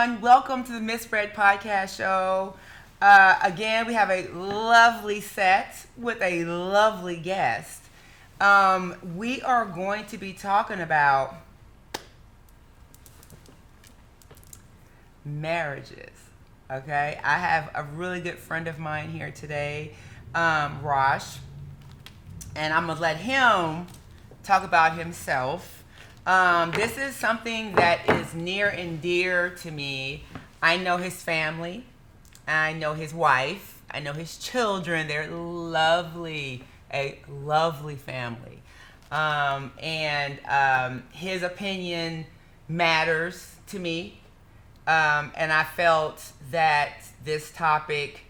everyone. Welcome to the Misread Podcast Show. Again, we have a lovely set with a lovely guest. We are going to be talking about marriages. Okay, I have a really good friend of mine here today, Rosh, and I'm gonna let him talk about himself. This is something that is near and dear to me. I know his family. I know his wife. I know his children. They're lovely, a lovely family. His opinion matters to me. And I felt that this topic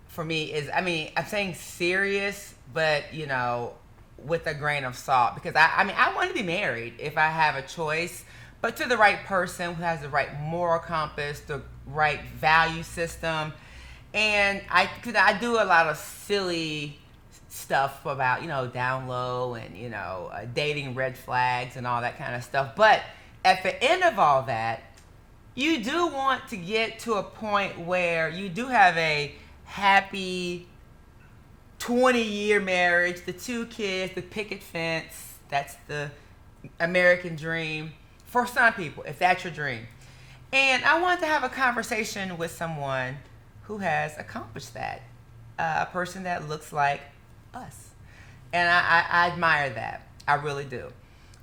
for me is, I'm saying serious, but, with a grain of salt, because I want to be married if I have a choice, but to the right person who has the right moral compass, the right value system. And I do a lot of silly stuff about, down low and, dating red flags and all that kind of stuff. But at the end of all that, you do want to get to a point where you do have a happy 20-year marriage, the 2 kids, the picket fence. That's the American dream for some people, if that's your dream. And I wanted to have a conversation with someone who has accomplished that, a person that looks like us. And I admire that. I really do.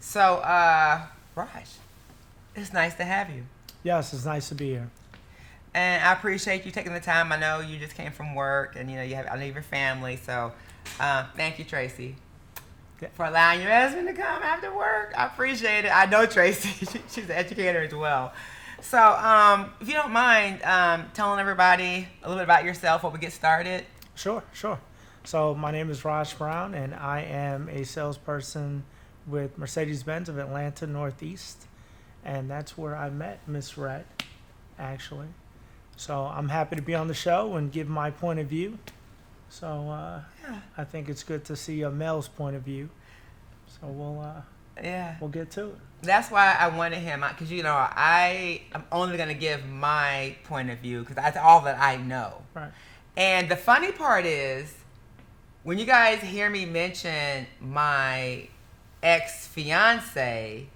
So, Raj, it's nice to have you. Yes, it's nice to be here. And I appreciate you taking the time. I know you just came from work, and I know your family. So, thank you, Tracy, for allowing your husband to come after work. I appreciate it. I know Tracy; she's an educator as well. So, if you don't mind telling everybody a little bit about yourself, while we get started. Sure. So my name is Raj Brown, and I am a salesperson with Mercedes-Benz of Atlanta Northeast, and that's where I met Miss Red, actually. So I'm happy to be on the show and give my point of view. So I think it's good to see a male's point of view. So we'll get to it. That's why I wanted him, because I'm only going to give my point of view because that's all that I know. Right. And the funny part is, when you guys hear me mention my ex-fiance,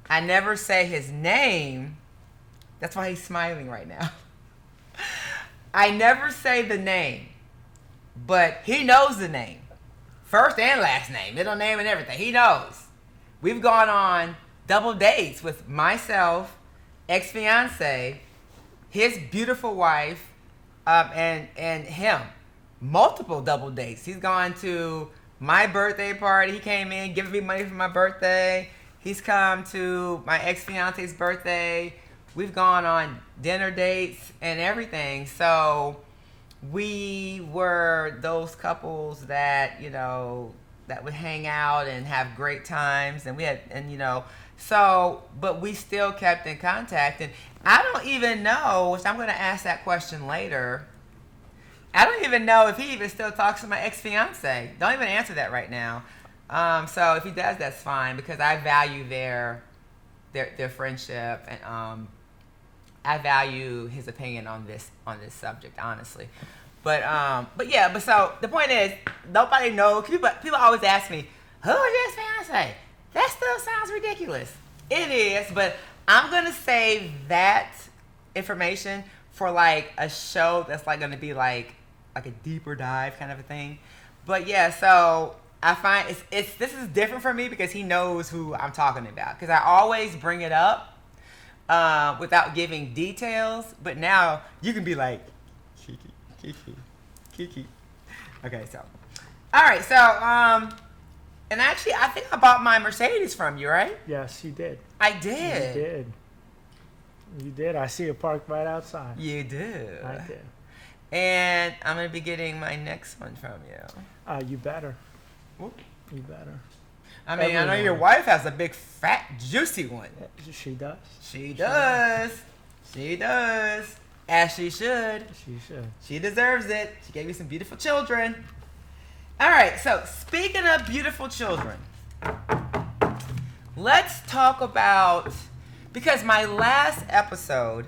I never say his name. That's why he's smiling right now. I never say the name, but he knows the name. First and last name, middle name and everything. He knows. We've gone on double dates with myself, ex-fiance, his beautiful wife, and him. Multiple double dates. He's gone to my birthday party. He came in, giving me money for my birthday. He's come to my ex-fiance's birthday. We've gone on dinner dates and everything. So we were those couples that, that would hang out and have great times. And but we still kept in contact. And I don't even know, which I'm going to ask that question later. I don't even know if he even still talks to my ex-fiance. Don't even answer that right now. So if he does, that's fine, because I value their friendship, and I value his opinion on this subject, honestly. But so the point is, nobody knows. People always ask me, who is your fiance? That still sounds ridiculous. It is, but I'm gonna save that information for like a show that's like gonna be like a deeper dive kind of a thing. But yeah, so I find this is different for me because he knows who I'm talking about. Because I always bring it up without giving details. But now you can be like, Kiki. Okay, so. All right, so, and actually, I think I bought my Mercedes from you, right? Yes, you did. I did. You did. I see it parked right outside. You did. I did. And I'm going to be getting my next one from you. You better. Whoop. You better. I know your wife has a big, fat, juicy one. She does. She does. As she should. She should. She deserves it. She gave you some beautiful children. All right, so speaking of beautiful children, let's talk about, because my last episode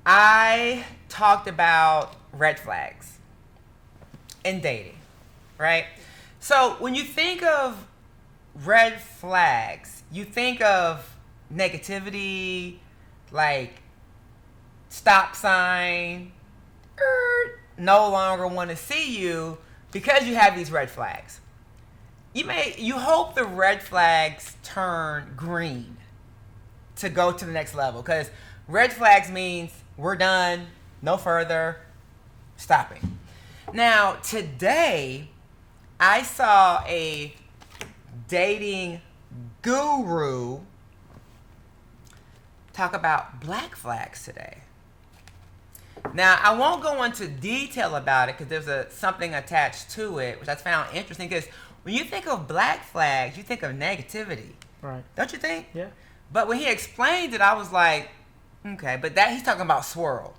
I talked about red flags in dating, right? So when you think of red flags, you think of negativity, like stop sign, no longer want to see you because you have these red flags. You hope the red flags turn green to go to the next level, because red flags means we're done, no further, stopping. Now, today, I saw a dating guru talk about black flags today. Now, I won't go into detail about it because there's something attached to it, which I found interesting, because when you think of black flags, you think of negativity. Right. Don't you think? Yeah. But when he explained it, I was like, okay, but that he's talking about swirl.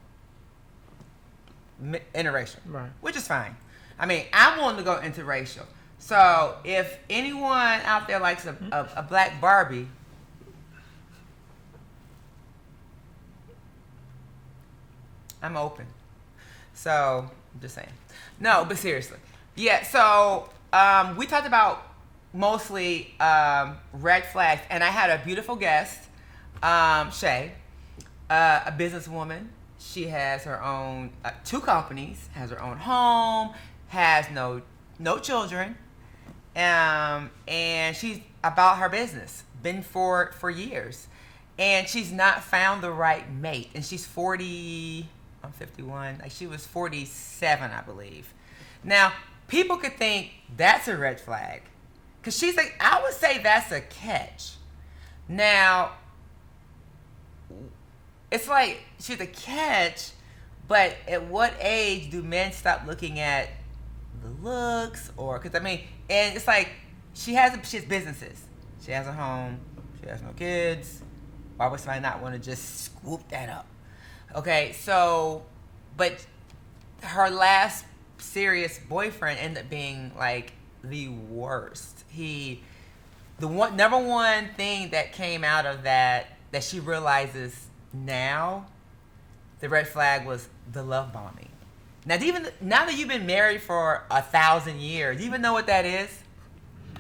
Interracial. Right. Which is fine. I mean, I'm willing to go interracial. So if anyone out there likes a black Barbie, I'm open. So, I'm just saying. No, but seriously. Yeah, so we talked about mostly red flags, and I had a beautiful guest, Shay, a businesswoman. She has her own 2 companies, has her own home, has no children, and she's about her business, been for years, and she's not found the right mate, and she's 40. I'm 51. Like, she was 47, I believe. Now, people could think that's a red flag, because she's like, I would say that's a catch. Now, it's like she's a catch, but at what age do men stop looking at the looks? Or, because I mean, and it's like she has businesses, she has a home, she has no kids. Why would somebody not want to just swoop that up? Okay, so, but her last serious boyfriend ended up being like the worst. Number one thing that came out of that she realizes now, the red flag, was the love bombing. Now that you've been married for 1,000 years, do you even know what that is?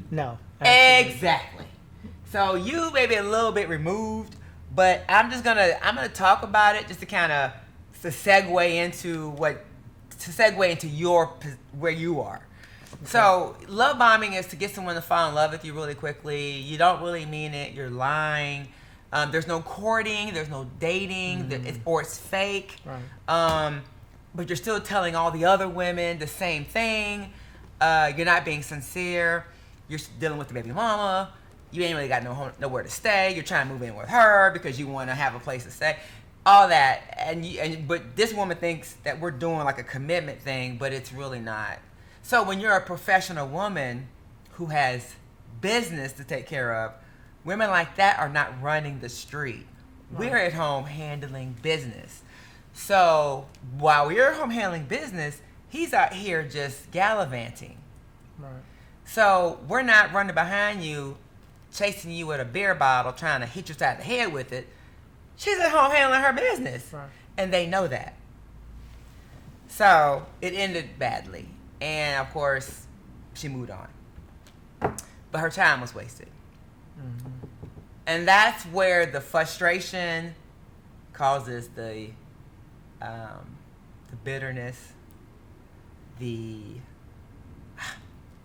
No. Absolutely. Exactly. So you may be a little bit removed, but I'm gonna talk about it just to kind of segue into where you are. Okay. So love bombing is to get someone to fall in love with you really quickly. You don't really mean it. You're lying. There's no courting. There's no dating. Or it's fake. Right. But you're still telling all the other women the same thing. You're not being sincere. You're dealing with the baby mama. You ain't really got nowhere to stay. You're trying to move in with her because you want to have a place to stay. All that, but this woman thinks that we're doing like a commitment thing, but it's really not. So when you're a professional woman who has business to take care of, women like that are not running the street. Right. We're at home handling business. So while we're at home handling business, he's out here just gallivanting. Right. So we're not running behind you, chasing you with a beer bottle, trying to hit you upside the head with it. She's at home handling her business. Right. And they know that. So it ended badly. And of course, she moved on. But her time was wasted. Mm-hmm. And that's where the frustration causes the bitterness, the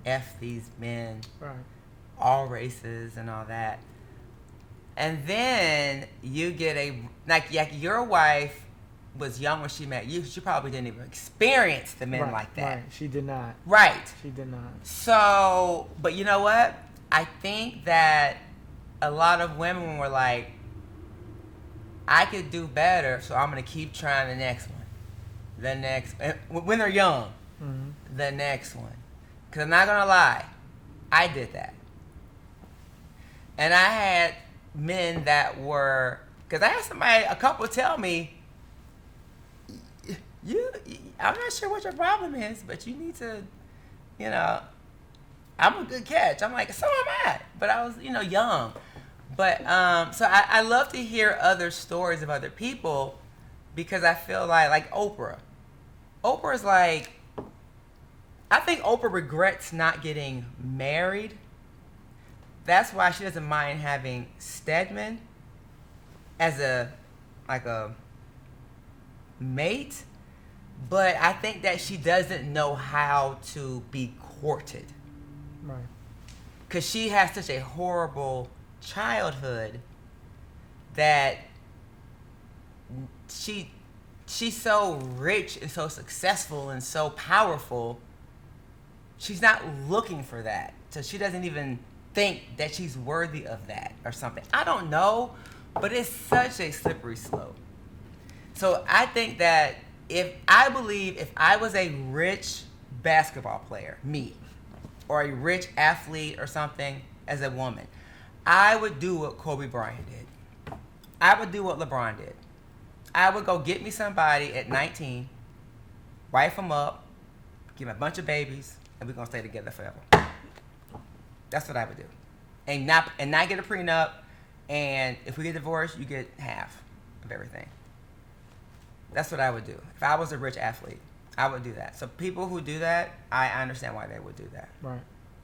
F these men, right, all races and all that. And then you get like your wife was young when she met you. She probably didn't even experience the men like that. Right, she did not. Right. She did not. So, but you know what? I think that a lot of women were like, I could do better, so I'm going to keep trying the next one. The next, when they're young, mm-hmm. The next one. Because I'm not going to lie, I did that. And I had men that were, because I had a couple tell me, I'm not sure what your problem is, but you need to, I'm a good catch. I'm like, so am I. But I was, young. But, so I love to hear other stories of other people, because I feel like Oprah. Oprah's like, I think Oprah regrets not getting married. That's why she doesn't mind having Stedman as a mate. But I think that she doesn't know how to be courted. Right. Because she has such a horrible childhood that she's so rich and so successful and so powerful. She's not looking for that. So she doesn't even think that she's worthy of that or something. I don't know, but it's such a slippery slope. So I think that if I was a rich basketball player, me, or a rich athlete or something as a woman, I would do what Kobe Bryant did. I would do what LeBron did. I would go get me somebody at 19, wife them up, give me a bunch of babies, and we're going to stay together forever. That's what I would do. And not get a prenup, and if we get divorced, you get half of everything. That's what I would do. If I was a rich athlete, I would do that. So people who do that, I understand why they would do that. Right.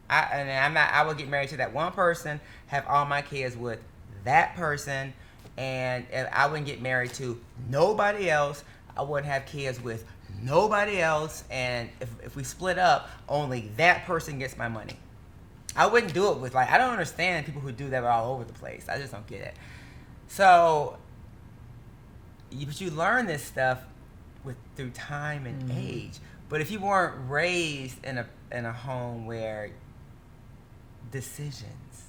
I would get married to that one person, have all my kids with that person, and I wouldn't get married to nobody else. I wouldn't have kids with nobody else, and if we split up, only that person gets my money. I wouldn't do it with, I don't understand people who do that all over the place. I just don't get it. So, but you learn this stuff through time and age. But if you weren't raised in a home where decisions,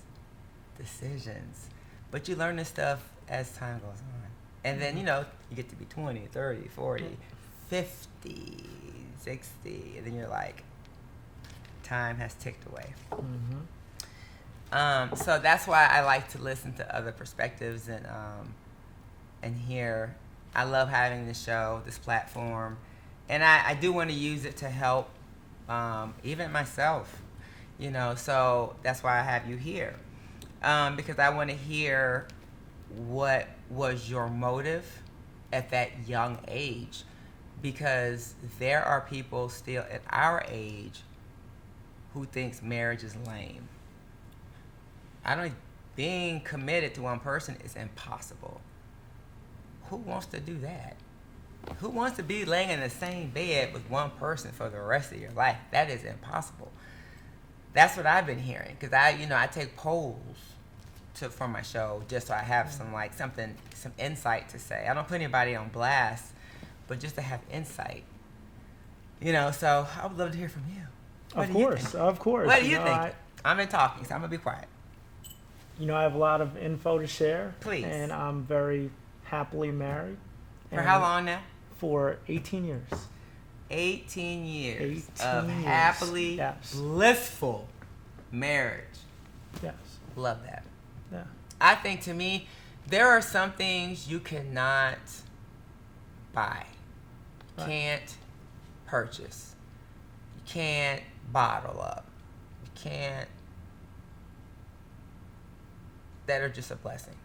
but you learn this stuff as time goes on. And then, you get to be 20, 30, 40, 50, 60, and then you're like, time has ticked away. So that's why I like to listen to other perspectives and hear. I love having this show, this platform, and I do want to use it to help even myself, so that's why I have you here, because I want to hear what was your motive at that young age, because there are people still at our age who thinks marriage is lame. Being committed to one person is impossible. Who wants to do that? Who wants to be laying in the same bed with one person for the rest of your life? That is impossible. That's what I've been hearing, because I take polls for my show just so I have some insight to say. I don't put anybody on blast, but just to have insight. So I would love to hear from you. Of course. What do you think? I've been talking, so I'm gonna be quiet. I have a lot of info to share. Please. And I'm very happily married. For how long now? For 18 years. 18 years 18 of years. happily, Yes. blissful marriage. Yes. Love that. Yeah. I think, to me, there are some things you cannot buy. You can't purchase. You can't bottle up. You can't. That are just a blessing.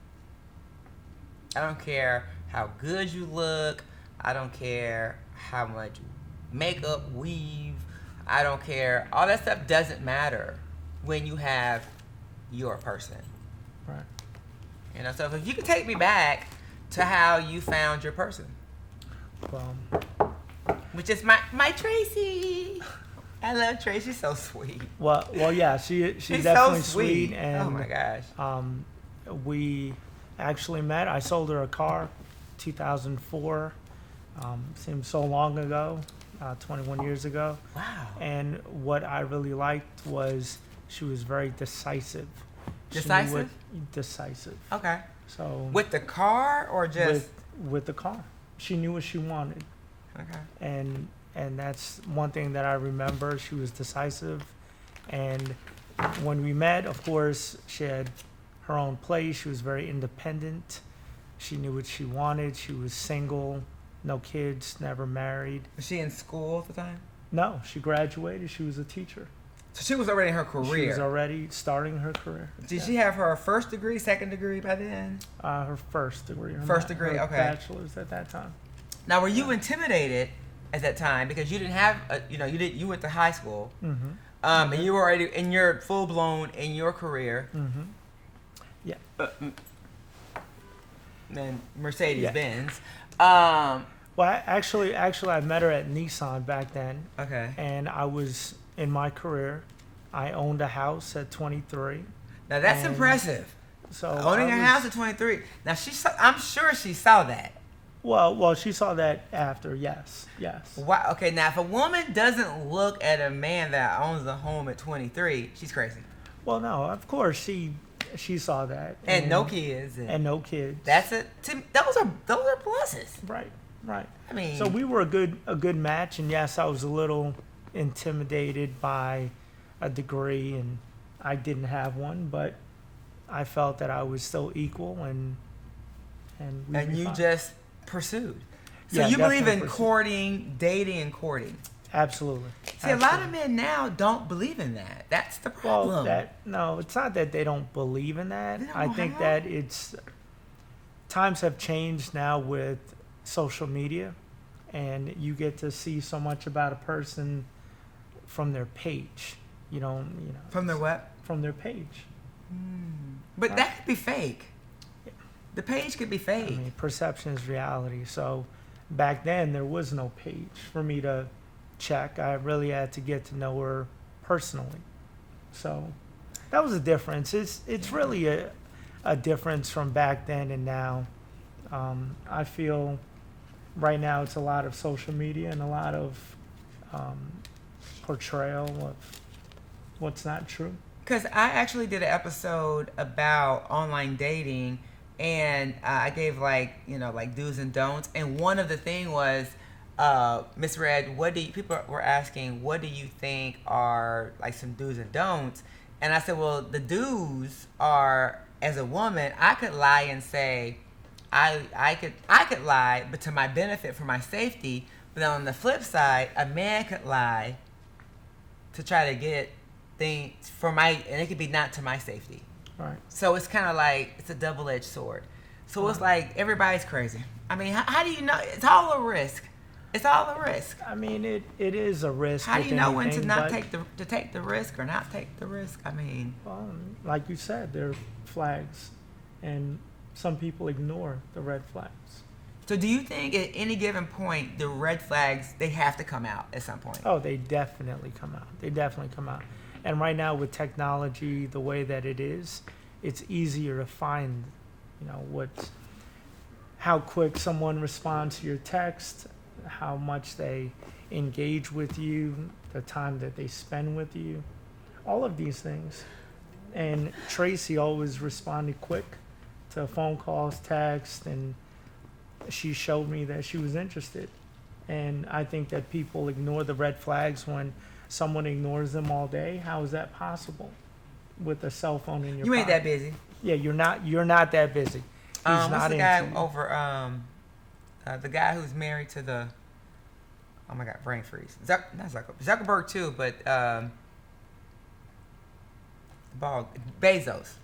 I don't care how good you look. I don't care how much makeup, weave. I don't care. All that stuff doesn't matter when you have your person. Right. So if you could take me back to how you found your person. Well, which is my Tracy. I love Tracy. She's so sweet. Well, yeah, she's so definitely sweet. sweet. And oh my gosh. We actually met. I sold her a car, 2004. Seems so long ago, 21 years ago. Wow. And what I really liked was she was very decisive. Decisive? Decisive. Okay. So with the car or just with the car? She knew what she wanted. Okay. And that's one thing that I remember. She was decisive. And when we met, of course, she had her own place. She was very independent. She knew what she wanted. She was single, no kids, never married. Was she in school at the time? No, she graduated. She was a teacher. So she was already in her career. She was already starting her career. Did she have her first degree, second degree by then? Her first degree. Her okay. bachelor's at that time. Now, were you intimidated at that time because you didn't have, you went to high school, and you were already in your full blown in your career, Yeah. and Mercedes Benz. Well, actually, I met her at Nissan back then, Okay. and I was in my career. I owned a house at 23. Now that's And impressive. So Owning a house at 23. Now I'm sure she saw that. Well, she saw that after. Yes. Wow. Okay. Now, if a woman doesn't look at a man that owns a home at 23, she's crazy. Well, no, of course she saw that. And no kids. And no kids. That's it. Those are pluses. Right. I mean, so we were a good match, and yes, I was a little intimidated by a degree, and I didn't have one, but I felt that I was still equal, and you just pursued. So Yeah, you believe in definitely dating and courting. Absolutely. See, a lot of men now don't believe in that. That's the problem. Well, no, it's not that they don't believe in that. They don't I know think how. that times have changed now with social media, and you get to see so much about a person from their page. From their what? From their page. But that could be fake. The page could be fake. I mean, perception is reality. So back then, there was no page for me to check. I really had to get to know her personally. So that was a difference. It's really a difference from back then and now. I feel right now it's a lot of social media and a lot of portrayal of what's not true. Because I actually did an episode about online dating, and I gave like do's and don'ts. And one of the thing was, Miss Red, people were asking, what do you think are like some do's and don'ts? And I said, well, the do's are, as a woman, I could lie and say, I could lie, but to my benefit, for my safety. But then on the flip side, a man could lie to try to get things and it could be not to my safety. Right. So it's kind of like it's a double-edged sword. So it's like everybody's crazy. I mean, how do you know? It's all a risk. It's all a risk. I mean, it is a risk. How do you know when to not take take the risk or not take the risk? I mean, well, like you said, there are flags, and some people ignore the red flags. so do you think at any given point the red flags, they have to come out at some point? Oh, they definitely come out. And right now with technology, the way that it is, it's easier to find, how quick someone responds to your text, how much they engage with you, the time that they spend with you, all of these things. And Tracy always responded quick to phone calls, text, and she showed me that she was interested. And I think that people ignore the red flags when someone ignores them all day. How is that possible with a cell phone in your You ain't pocket? that busy. Yeah, you're not that busy. He's What's not the into guy you. over the guy who's married to the, oh my God, brain freeze. Not Zuckerberg too, but Bezos.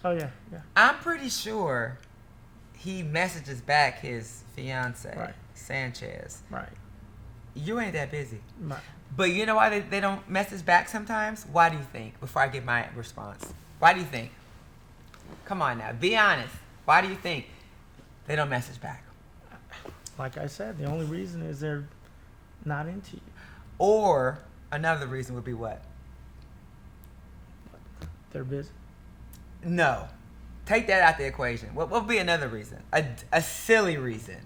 Oh yeah. I'm pretty sure he messages back his fiance, Right. Sanchez. Right. You ain't that busy. Right. But you know why they don't message back sometimes? Why do you think? Before I give my response. Why do you think? Come on now. Be honest. Why do you think they don't message back? Like I said, the only reason is they're not into you. Or another reason would be what? They're busy. No. Take that out the equation. What would be another reason? A silly reason.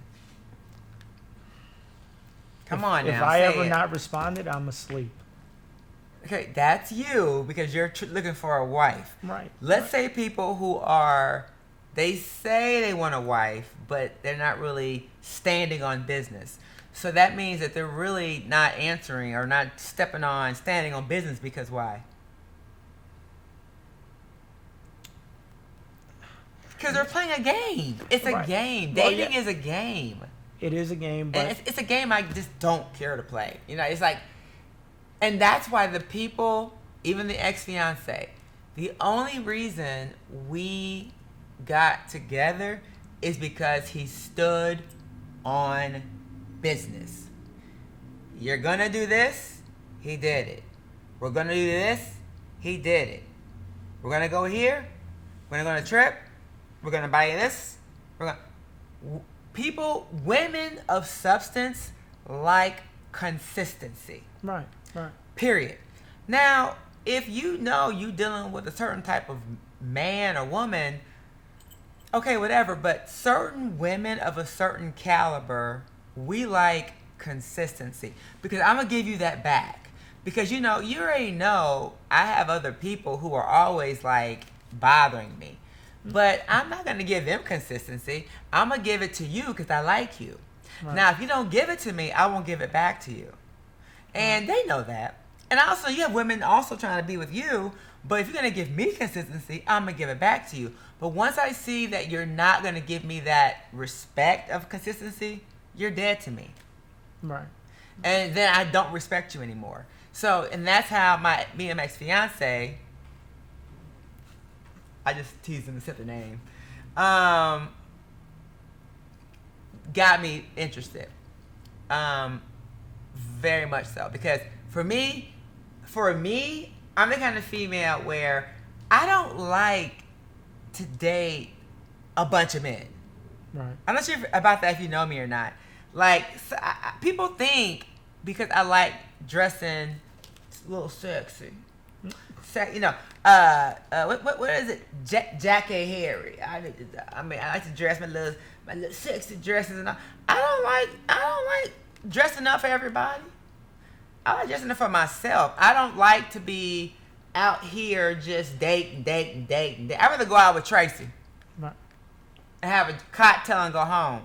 Come on now. If I say ever it. not responded, I'm asleep. Okay, that's you because you're looking for a wife. Right. Let's say people who they say they want a wife, but they're not really standing on business. So that means that they're really not answering or not standing on business because why? Because they're playing a game. It's a Right. game. Well, Dating yeah. is a game. It is a game, but And it's a game I just don't care to play. It's like, and that's why the people, even the ex-fiance, the only reason we got together is because he stood on business. You're gonna do this, he did it. We're gonna do this, he did it. We're gonna go here, we're gonna go on a trip, we're gonna buy this. Women of substance like consistency. Right. Period. Now, if you know you dealing with a certain type of man or woman, okay, whatever, but certain women of a certain caliber, we like consistency. Because I'm going to give you that back. Because, you already know I have other people who are always, like, bothering me. But I'm not going to give them consistency. I'm going to give it to you because I like you. Right. Now, if you don't give it to me, I won't give it back to you. And they know that. And also, you have women also trying to be with you. But if you're going to give me consistency, I'm going to give it back to you. But once I see that you're not going to give me that respect of consistency, you're dead to me. Right. And then I don't respect you anymore. So, and that's how me and my ex-fiance, I just teased him to set the name, got me interested. Very much so. Because for me, I'm the kind of female where I don't like to date a bunch of men. Right. I'm not sure about that if you know me or not. Like, people think because I like dressing a little sexy. What is it? Jackie Harry. I like to dress my little sexy dresses and all. I don't like dressing up for everybody. I like dressing up for myself. I don't like to be out here just dating. I'd rather go out with Tracy. Right. And have a cocktail and go home.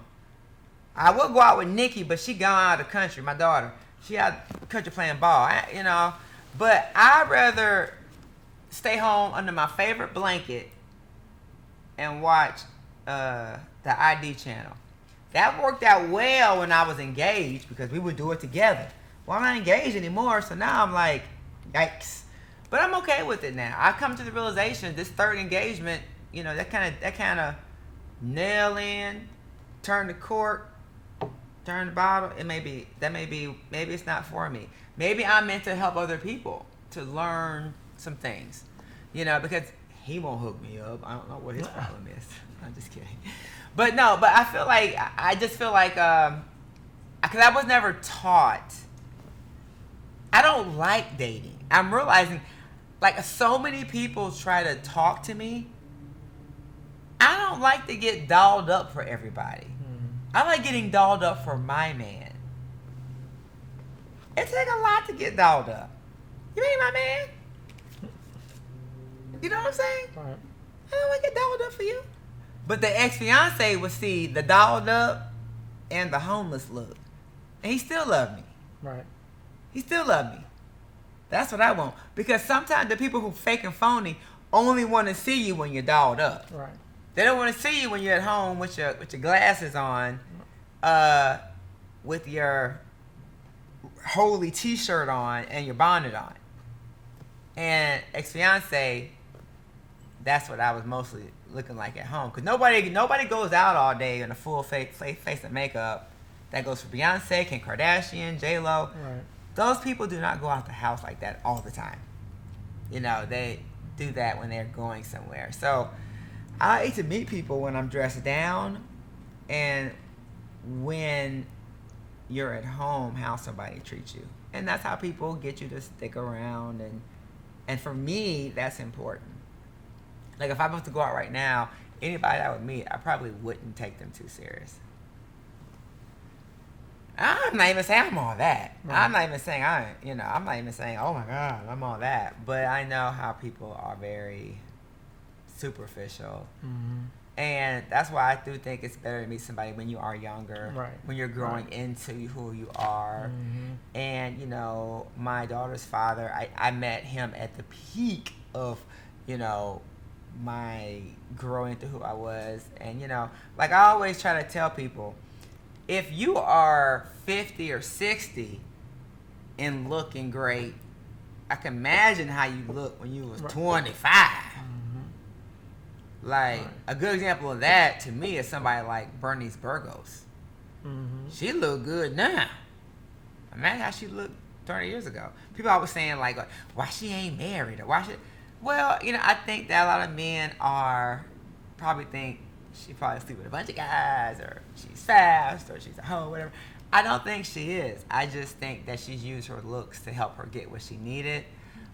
I will go out with Nikki, but she gone out of the country. My daughter, she out of the country playing ball. But I'd rather stay home under my favorite blanket and watch the ID channel. That worked out well when I was engaged because we would do it together. Well, I'm not engaged anymore, so now I'm like, yikes. But I'm okay with it now. I come to the realization this third engagement, that kind of nail in, turn the cork, turn the bottle. Maybe it's not for me. Maybe I'm meant to help other people to learn some things, because he won't hook me up. I don't know what his problem is. I'm just kidding. But I just feel like, because I was never taught. I don't like dating. I'm realizing, like, so many people try to talk to me. I don't like to get dolled up for everybody. I like getting dolled up for my man. It takes a lot to get dolled up. You ain't my man. You know what I'm saying? Right. I don't want to get dolled up for you. But the ex-fiance would see the dolled up and the homeless look. And he still loved me. Right. He still loved me. That's what I want. Because sometimes the people who fake and phony only want to see you when you're dolled up. Right. They don't want to see you when you're at home with your glasses on, with your holy t-shirt on and your bonnet on. And ex-fiance, that's what I was mostly looking like at home. Because nobody goes out all day in a full face of makeup. That goes for Beyonce, Kim Kardashian, J-Lo. Right. Those people do not go out the house like that all the time. They do that when they're going somewhere. So I like to meet people when I'm dressed down and when you're at home, how somebody treats you. And that's how people get you to stick around. And for me, that's important. Like, if I was to go out right now, anybody I would meet, I probably wouldn't take them too serious. I'm not even saying I'm all that. Right. I'm not even saying I'm not even saying, oh my God, I'm all that. But I know how people are very superficial. Mm-hmm. And that's why I do think it's better to meet somebody when you are younger. Right. When you're growing into who you are. Mm-hmm. And, my daughter's father, I met him at the peak of, my growing into who I was. And, like I always try to tell people, if you are 50 or 60 and looking great, I can imagine how you look when you was 25. Mm-hmm. Like, a good example of that to me is somebody like Bernice Burgos. She look good now. Imagine how she looked 30 years ago. People always saying like, why she ain't married or why she. Well, I think that a lot of men probably think she probably sleep with a bunch of guys or she's fast or she's a hoe, whatever. I don't think she is. I just think that she's used her looks to help her get what she needed.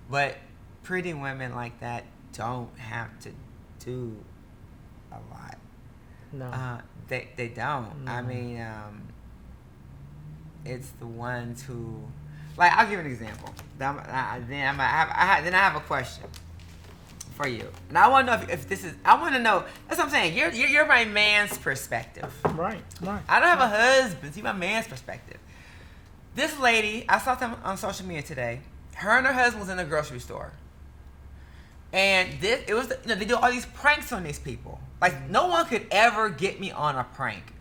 But pretty women like that don't have to do a lot. No. They don't. No. I mean, it's the ones who, like, I'll give an example. Then I have a question for you, and I want to know if this is. I want to know. That's what I'm saying. You're my man's perspective. Right. I don't have a husband. See, my man's perspective. This lady, I saw them on social media today. Her and her husband was in a grocery store, and they do all these pranks on these people. Like, no one could ever get me on a prank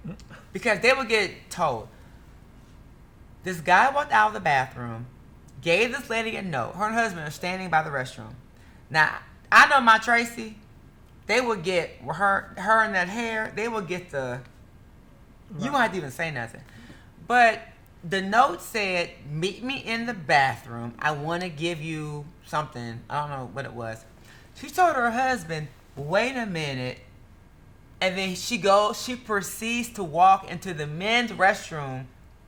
because they would get told. This guy walked out of the bathroom, gave this lady a note. Her and her husband are standing by the restroom. Now, I know my Tracy. They would get her and that hair. They would get the. Right. You won't have to even say nothing, but the note said, "Meet me in the bathroom. I want to give you something." I don't know what it was. She told her husband, "Wait a minute," and then she proceeds to walk into the men's restroom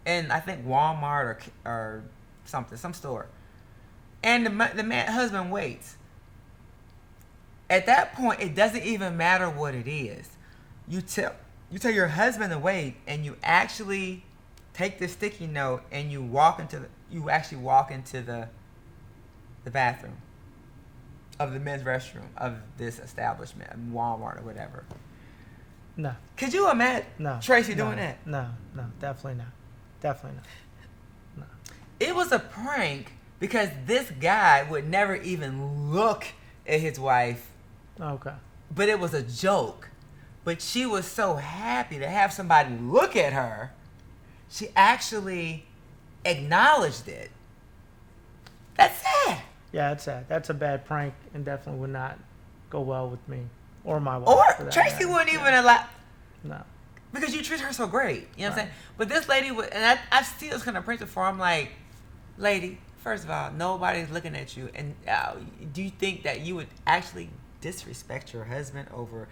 in, I think, Walmart or something, some store, and the husband waits. At that point, it doesn't even matter what it is. You tell your husband to wait, and you actually take the sticky note and you actually walk into the bathroom of the men's restroom of this establishment, Walmart or whatever. No. Could you imagine Tracy doing that? No, definitely not. Definitely not. No. It was a prank because this guy would never even look at his wife. Okay. But it was a joke. But she was so happy to have somebody look at her. She actually acknowledged it. That's sad. Yeah, that's sad. That's a bad prank and definitely would not go well with me or my wife. Or Tracy wouldn't even allow. No. Because you treat her so great. You know what I'm saying? But this lady would, and I still was kind of preaching for her. I'm like, lady, first of all, nobody's looking at you. And do you think that you would actually disrespect your husband over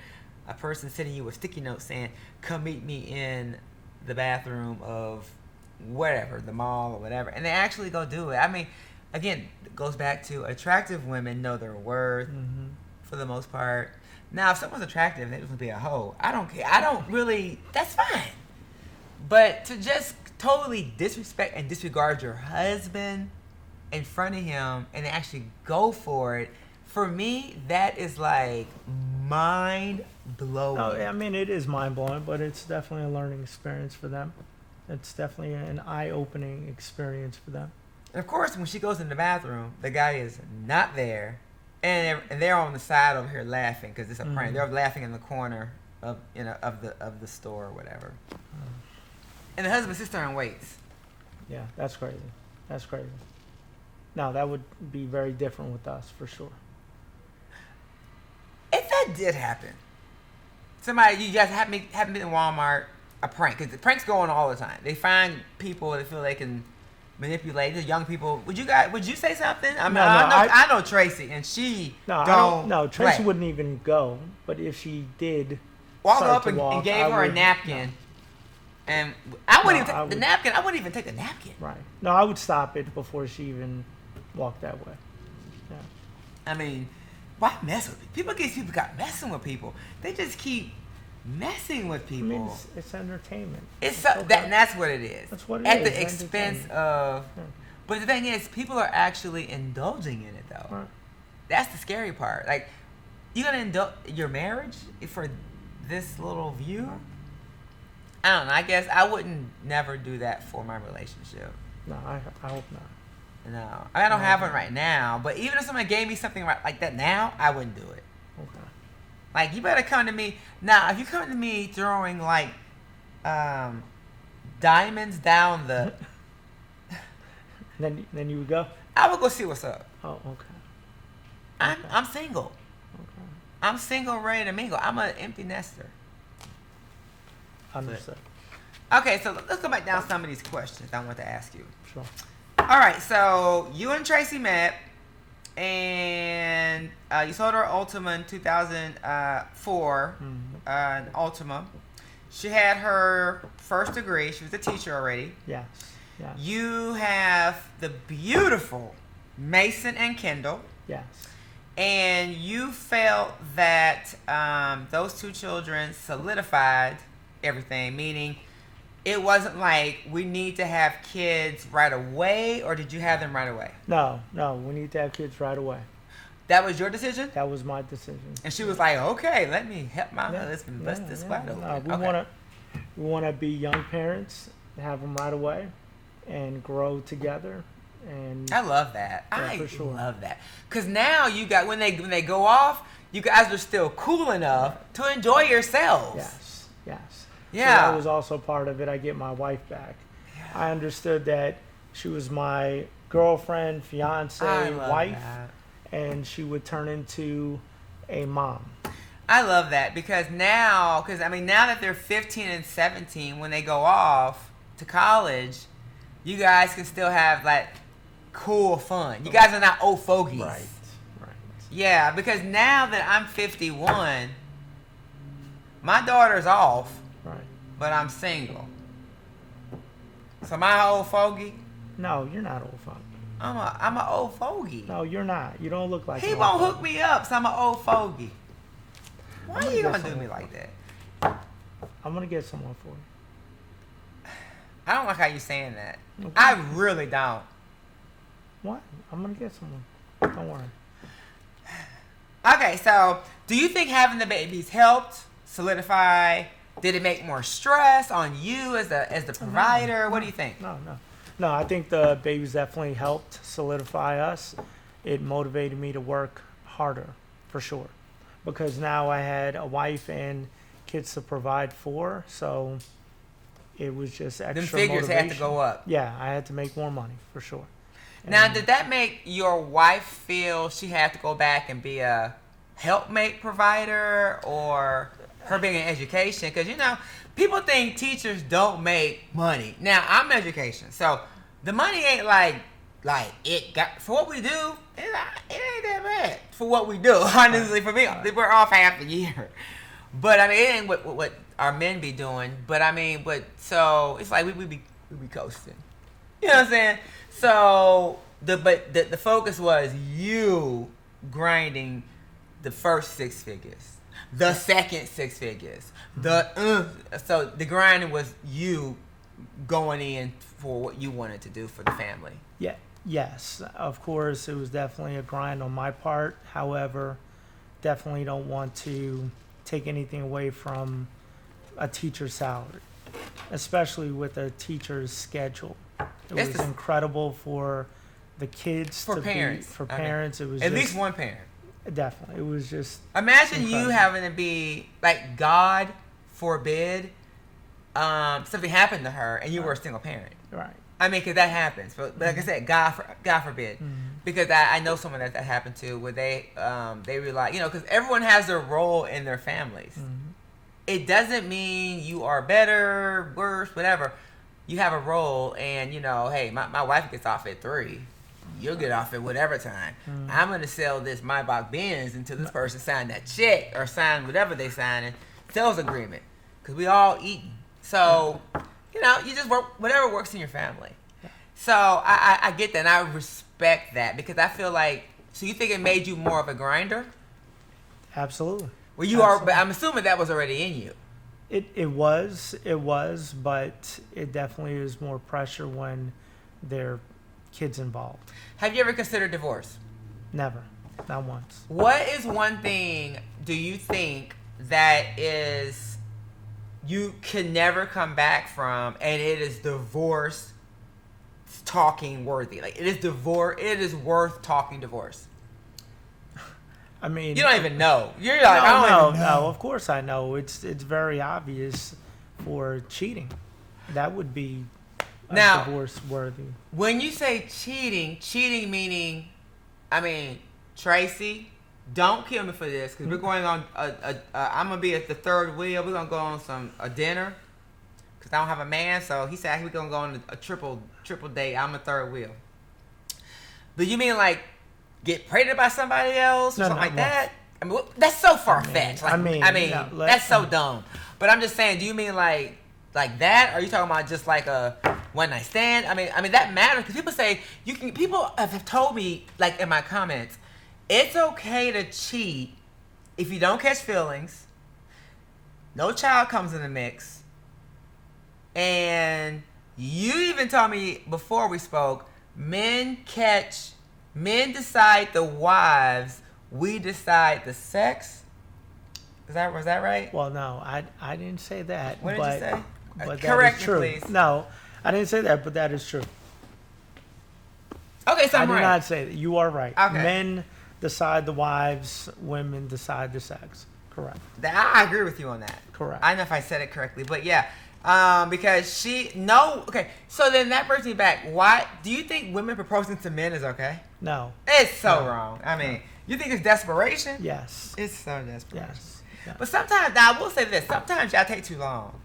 a person sending you a sticky note saying, come meet me in the bathroom of whatever, the mall or whatever, and they actually go do it? I mean, again, it goes back to attractive women know their worth for the most part. Now, if someone's attractive and they just want to be a hoe, I don't care. I don't really, that's fine. But to just totally disrespect and disregard your husband in front of him and actually go for it, for me, that is like mind-blowing. No, I mean, it is mind-blowing, but it's definitely a learning experience for them. It's definitely an eye-opening experience for them. And of course, when she goes in the bathroom, the guy is not there. And they're on the side over here laughing because it's a prank. They're laughing in the corner of the store or whatever. And the husband sits there and waits. Yeah, that's crazy. That's crazy. Now that would be very different with us for sure. If that did happen, you guys haven't been in Walmart, a prank, because the pranks go on all the time. They find people that feel they can manipulate the young people. Would you say something? I mean, I know Tracy, and she Tracy play. wouldn't even go. But if she did walk up and gave her a napkin, and I wouldn't even take the napkin. I wouldn't even take the napkin. Right. No, I would stop it before she even walked that way. Yeah. I mean, why mess with people? People got messing with people. They just keep messing with people. I mean, it's entertainment. And that's what it is. That's what it is. At is. the expense of. Yeah. But the thing is, people are actually indulging in it, though. Right. That's the scary part. Like, you gonna indulge your marriage for this little view? I don't know. I guess I wouldn't never do that for my relationship. No, I hope not. No, I don't have one right now. But even if someone gave me something like that now, I wouldn't do it. Okay. Like, you better come to me now. If you come to me throwing like diamonds down the, then you would go. I would go see what's up. Oh, okay. I'm single. Okay. I'm single, ready to mingle. I'm an empty nester. Understood. Okay, so let's go back down some of these questions I want to ask you. Sure. All right, so you and Tracy met, and you sold her Ultima in 2004. An Ultima. She had her first degree. She was a teacher already. Yes. Yes. You have the beautiful Mason and Kendall. Yes. And you felt that those two children solidified everything, meaning it wasn't like we need to have kids right away, or did you have them right away? No, we need to have kids right away. That was your decision? That was my decision. And she was like, okay, let me help my husband bust this wide open. We want to be young parents, have them right away, and grow together. And I love that. Yeah, I for sure. love that. Because now you got, when they go off, you guys are still cool enough to enjoy yourselves. Yes. Yeah. So that was also part of it. I get my wife back. Yeah. I understood that she was my girlfriend, fiance, wife, and she would turn into a mom. I love that because now that they're 15 and 17, when they go off to college, you guys can still have like cool fun. You guys are not old fogies. Right. Yeah, because now that I'm 51, my daughter's off, but I'm single. So my old fogey? No, you're not old fogey. I'm an old fogey. No, you're not. You don't look like he won't hook me up, so I'm an old fogey. Why are you gonna do me like that? I'm gonna get someone for you. I don't like how you saying that. Okay. I really don't. What? I'm gonna get someone. Don't worry. Okay, so do you think having the babies helped solidify? Did it make more stress on you as the provider? What do you think? No. I think the babies definitely helped solidify us. It motivated me to work harder, for sure, because now I had a wife and kids to provide for. So it was just extra. Them figures motivation. had to go up. Yeah, I had to make more money, for sure. Now, did that make your wife feel she had to go back and be a helpmate provider, or her being in education? Because, people think teachers don't make money. Now, I'm education, so the money ain't like it got, for what we do, it ain't that bad for what we do. Honestly, for me, we're off half a year. But, it ain't what our men be doing. But, so it's like we be coasting. You know what I'm saying? So the focus was you grinding the first 6 figures, the second 6 figures, so the grinding was you going in for what you wanted to do for the family. Yeah. Yes, of course, it was definitely a grind on my part. However, definitely don't want to take anything away from a teacher's salary, especially with a teacher's schedule. It was incredible for the kids, for parents. It was at least one parent. Definitely, it was just. Imagine incredible. You having to be like, God forbid, something happened to her and you were a single parent. Right. Because that happens. But like I said, God forbid. Mm-hmm. Because I know someone that happened to, where they rely, because everyone has their role in their families. Mm-hmm. It doesn't mean you are better, worse, whatever. You have a role, and hey, my wife gets off at 3. You'll get off at whatever time. Mm-hmm. I'm gonna sell this Maybach Benz until this person sign that check or sign whatever they signing, sales agreement, because we all eating. So, you just work whatever works in your family. So I get that, and I respect that, because I feel like, so you think it made you more of a grinder? Absolutely. Well, you are, but I'm assuming that was already in you. It was, but it definitely is more pressure when there are kids involved. Have you ever considered divorce? Never, not once. What is one thing do you think that is you can never come back from, and it is divorce talking worthy? Like, it is worth talking divorce. You don't even know. You're like, I don't even know. No, of course I know. It's very obvious for cheating. That would be divorce worthy. When you say cheating meaning, Tracy, don't kill me for this, because we're going on I'm gonna be at the third wheel. We're gonna go on a dinner. because I don't have a man. So he said we're gonna go on a triple date. I'm a third wheel. But you mean like get pregnant by somebody else or something like that? I mean, that's so far fetched. Like, that's so dumb. But I'm just saying, do you mean like that? Or are you talking about just like a one night stand? I mean that matters because people say you can. People have told me like in my comments, it's okay to cheat if you don't catch feelings, no child comes in the mix, and you even told me before we spoke, men decide the wives. We decide the sex. Was that right? Well, no, I didn't say that. What did you say? But correct that is true. me, please. No, I didn't say that, but that is true. Okay, so I'm I right. did not say that. You are right. Okay. Men decide the wives, women decide the sex. Correct. I agree with you on that. Correct. I don't know if I said it correctly, but yeah. Because okay. So then that brings me back. Why do you think women proposing to men is okay? No. It's so wrong. I mean, you think it's desperation? Yes. It's so desperation. Yes. But sometimes, now I will say this, sometimes y'all take too long.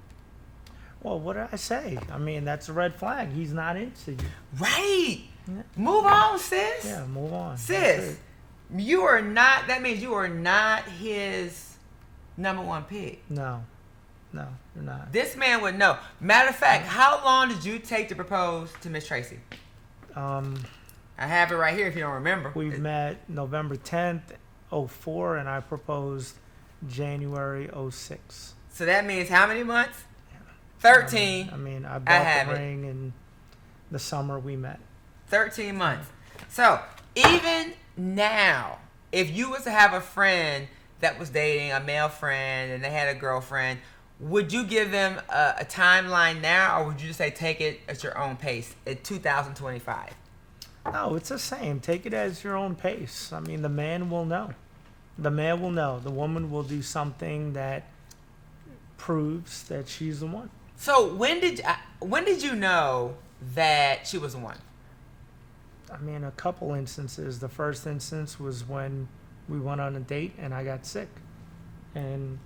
Well, what did I say? I mean, that's a red flag. He's not into you. Right. Yeah. Move on, sis. Yeah, move on. Sis, you are not, that means you are not his number one pick. No, you're not. This man would know. Matter of fact, how long did you take to propose to Miss Tracy? I have it right here if you don't remember. We met November 10th, 04, and I proposed January 06. So that means how many months? 13. I mean, I bought the ring in the summer we met. 13 months. So even now, if you was to have a friend that was dating a male friend and they had a girlfriend, would you give them a timeline now, or would you just say take it at your own pace at 2025? No, it's the same. Take it as your own pace. I mean, the man will know. The man will know. The woman will do something that proves that she's the one. So when did you know that she was the one? I mean, a couple instances. The first instance was when we went on a date and I got sick. And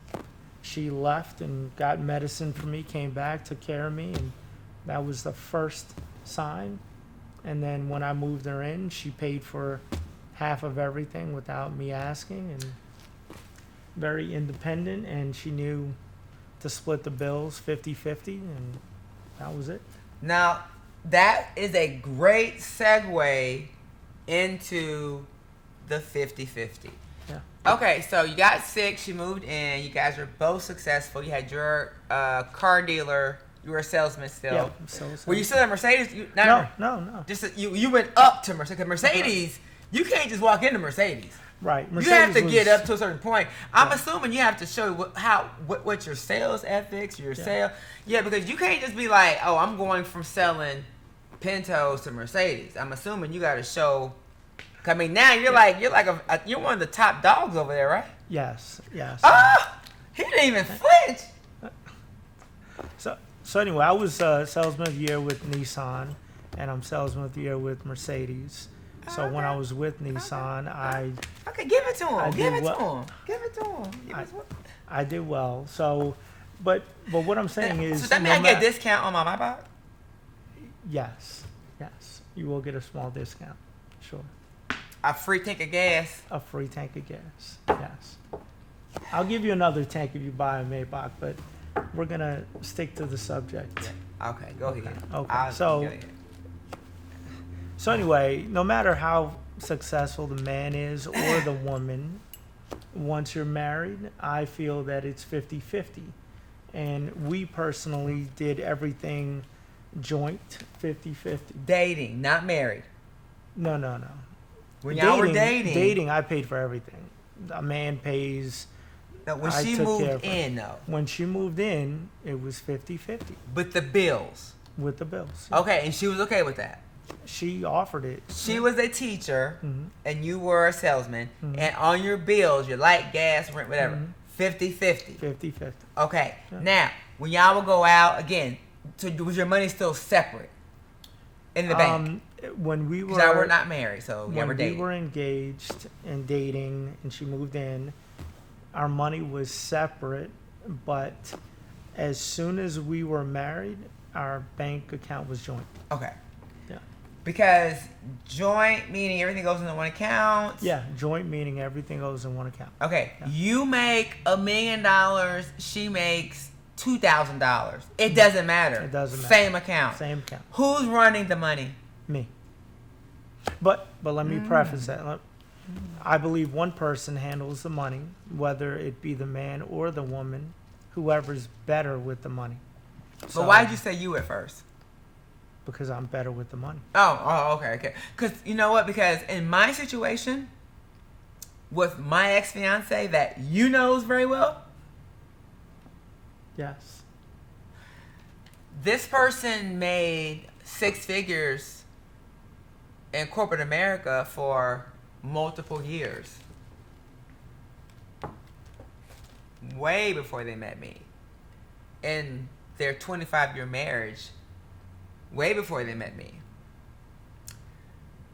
she left and got medicine for me, came back, took care of me, and that was the first sign. And then when I moved her in, she paid for half of everything without me asking, and very independent, and she knew to split the bills 50-50, and that was it. Now, that is a great segue into the 50-50. Yeah. Okay, so you got sick, she moved in, you guys were both successful, you had your car dealer, you were a salesman still. Yeah, so. Were you still at Mercedes? No. Just you went up to Mercedes, because Mercedes, you can't just walk into Mercedes. Right. Mercedes you have to get up to a certain point. I'm assuming you have to show what your sales ethics, your sale. Yeah, because you can't just be like, oh, I'm going from selling Pintos to Mercedes. I'm assuming you got to show. I mean, now you're you're one of the top dogs over there, right? Yes. Ah, he didn't even flinch. So anyway, I was salesman of the year with Nissan, and I'm salesman of the year with Mercedes. So when I was with Nissan, I give it to him. Give it to him. I did well. So, but what I'm saying is, so that means I get a discount on my Maybach? Yes, you will get a small discount. Sure. A free tank of gas. A free tank of gas. Yes. I'll give you another tank if you buy a Maybach, but we're gonna stick to the subject. Okay, go ahead. Okay. So anyway, no matter how successful the man is or the woman, once you're married, I feel that it's 50-50. And we personally did everything joint, 50-50. Dating, not married. No. When y'all were dating. Dating, I paid for everything. A man pays. No, when she moved in, though. When she moved in, it was 50-50. With the bills. With the bills. Okay, and she was okay with that. She offered it. She was a teacher, and you were a salesman, and on your bills, your light, gas, rent, whatever, 50-50. 50-50. Okay. Yeah. Now, when y'all would go out, again, was your money still separate in the bank? When we were... Because we're not married, so yeah, we're dating. When we were engaged and dating, and she moved in, our money was separate, but As soon as we were married, our bank account was joint. Okay. Yeah. Because joint meaning everything goes into one account. Yeah, joint meaning everything goes in one account. Okay. Yeah. You make $1 million. She makes $2,000. It doesn't matter. It doesn't matter. Same account. Same account. Who's running the money? Me. But let me preface that. I believe one person handles the money, whether it be the man or the woman, whoever's better with the money. So why did you say you at first? Because I'm better with the money. Okay. Because you know what? Because in my situation, with my ex-fiance that you knows very well, Yes. this person made 6 figures in corporate America for multiple years. Way before they met me. In their 25-year marriage, way before they met me.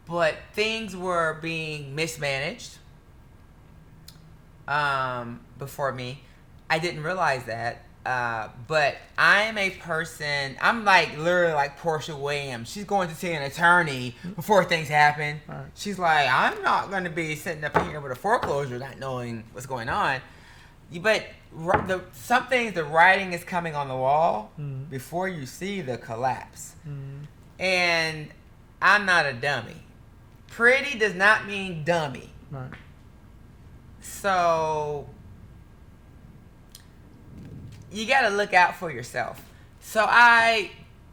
But things were being mismanaged before me. I didn't realize that. But I'm a person, I'm like literally like Portia Williams. She's going to see an attorney before things happen. Right. She's like, I'm not going to be sitting up here with a foreclosure not knowing what's going on. But some things, the writing is coming on the wall before you see the collapse. And I'm not a dummy. Pretty does not mean dummy. Right. So you got to look out for yourself. So I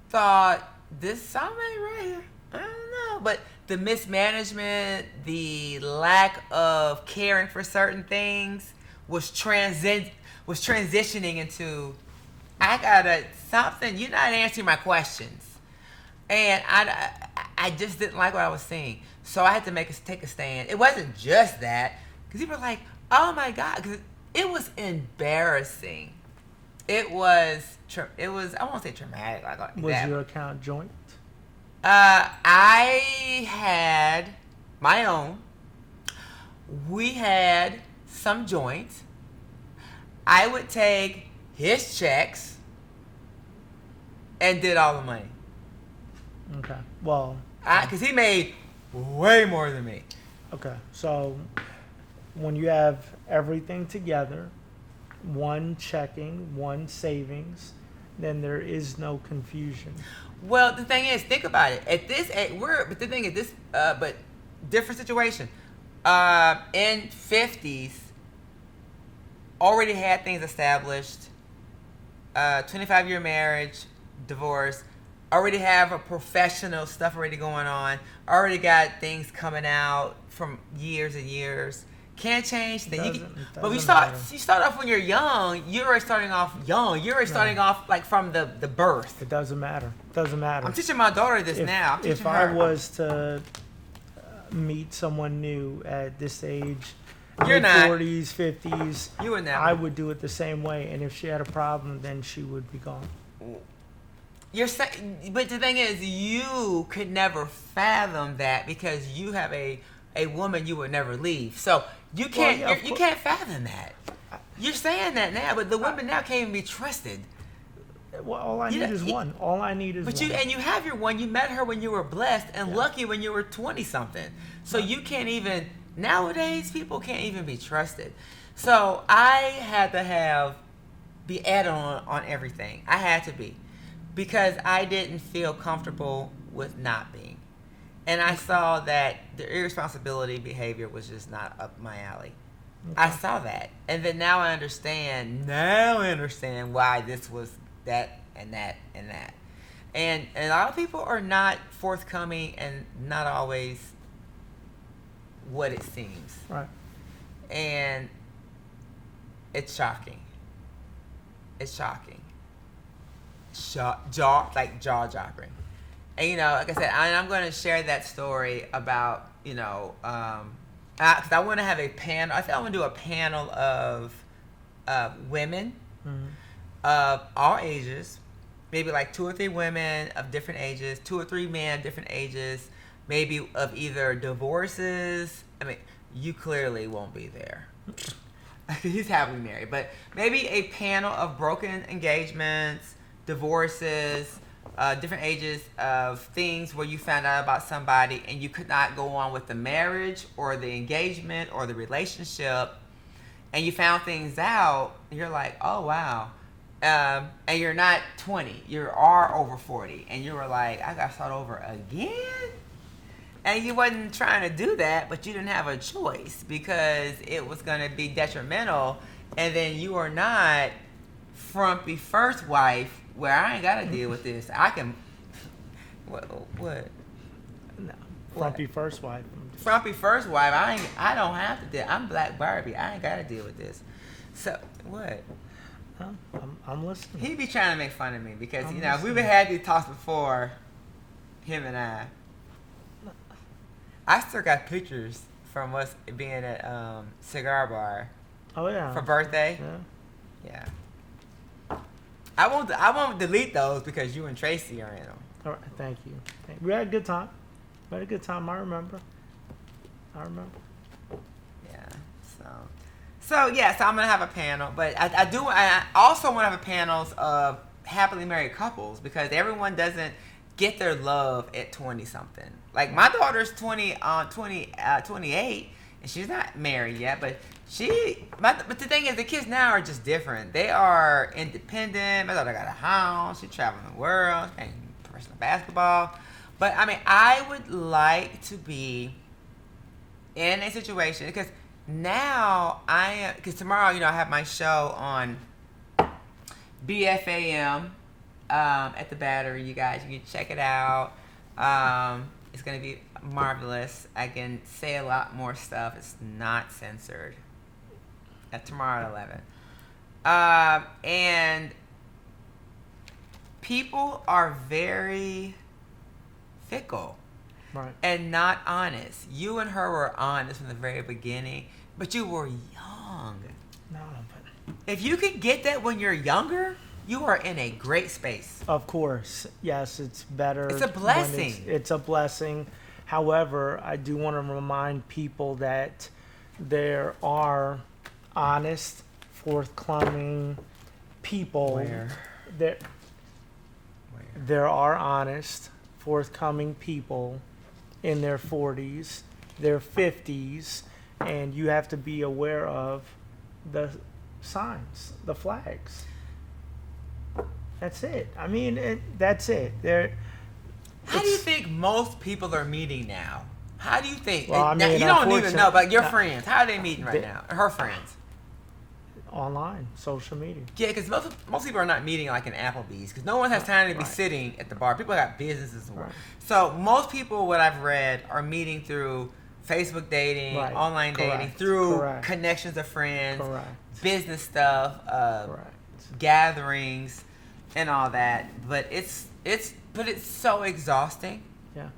thought, this something ain't right here. I don't know. But the mismanagement, the lack of caring for certain things was transitioning into, I gotta something. You're not answering my questions, and I just didn't like what I was seeing. So I had to take a stand. It wasn't just that, because people were like, "Oh my God," because it was embarrassing. It was I won't say traumatic. Like Was that. your account joint? I had my own. We had some joints. I would take his checks and did all the money. Okay. Well. Because he made way more than me. Okay. So when you have everything together, one checking, one savings, then there is no confusion. Well, the thing is, think about it. At this age, but the thing is this, but different situation. In 50s, already had things established. 25-year marriage, divorce. Already have a professional stuff already going on. Already got things coming out from years and years. Can't change. But you start off when you're young. You're already starting off young. You're already starting off like from the birth. It doesn't matter. It doesn't matter. I'm teaching my daughter this now. If I was to meet someone new at this age, You're not. 40s, 50s, You would never. I would do it the same way. And if she had a problem, then she would be gone. But the thing is, you could never fathom that because you have a woman you would never leave. So you can't you can't fathom that. You're saying that now, but the women now can't even be trusted. Well, all I need is one. All I need is one. But you have your one. You met her when you were blessed and lucky when you were 20 something. So you can't even nowadays. People can't even be trusted. So I had to be added on everything. I had to be because I didn't feel comfortable with not being, and I saw that the irresponsibility behavior was just not up my alley. Okay. I saw that, and then now I understand. Now I understand why this was that and that and that. And a lot of people are not forthcoming and not always what it seems. Right. And it's shocking. It's shocking. Jaw-dropping. And like I said, I'm going to share that story about, because I want to have a panel. I think I want to do a panel of women of all ages, maybe like 2 or 3 women of different ages, 2 or 3 men of different ages, maybe of either divorces. I mean, you clearly won't be there. He's happily married, but maybe a panel of broken engagements, divorces, different ages of things where you found out about somebody and you could not go on with the marriage or the engagement or the relationship, and you found things out, and you're like, oh wow. And you're not 20, you are over 40, and you were like, I got to start over again? And you wasn't trying to do that, but you didn't have a choice because it was going to be detrimental. And then you are not frumpy first wife where I ain't got to deal with this. I can, what? No, frumpy first wife. Frumpy first wife, I don't have to deal. I'm Black Barbie. I ain't got to deal with this. So, what? I'm listening. He be trying to make fun of me because, I'm you know, listening. we've had these talks before, him and I. I still got pictures from us being at Cigar Bar. Oh yeah. For birthday. Yeah. Yeah. I won't delete those because you and Tracy are in them. All right. Thank you. We had a good time. I remember. Yeah. So I'm gonna have a panel, but I also want to have a panels of happily married couples because everyone doesn't get their love at 20 something. Like my daughter's 28 and she's not married yet, but but the thing is the kids now are just different. They are independent. My daughter got a house, she's traveling the world, she's playing professional basketball. But I mean, I would like to be in a situation because now because tomorrow, you know, I have my show on BFAM at the Battery. You guys, you can check it out. It's going to be marvelous. I can say a lot more stuff. It's not censored. Tomorrow at 11. And people are very fickle. Right. And not honest. You and her were honest from the very beginning, but you were young. No, but If you could get that when you're younger, you are in a great space. of course, yes, it's better. It's a when blessing. It's a blessing. However, I do want to remind people that there are honest, forthcoming people. There are honest, forthcoming people in their 40s, their 50s, and you have to be aware of the signs, the flags. That's it. I mean, that's it. How do you think most people are meeting now? How do you think? Well, I Now, mean, you don't even know, but your unfortunately- friends, how are they meeting right They- now? Her friends. Online, social media. Yeah, because most people are not meeting like in Applebee's because no one has time to be Right. sitting at the bar. People got businesses to work. Right. So most people, what I've read, are meeting through Facebook dating, Right. online dating, Correct. through Correct. connections of friends, Correct. business stuff, Correct. gatherings, and all that. But it's so exhausting. Yeah.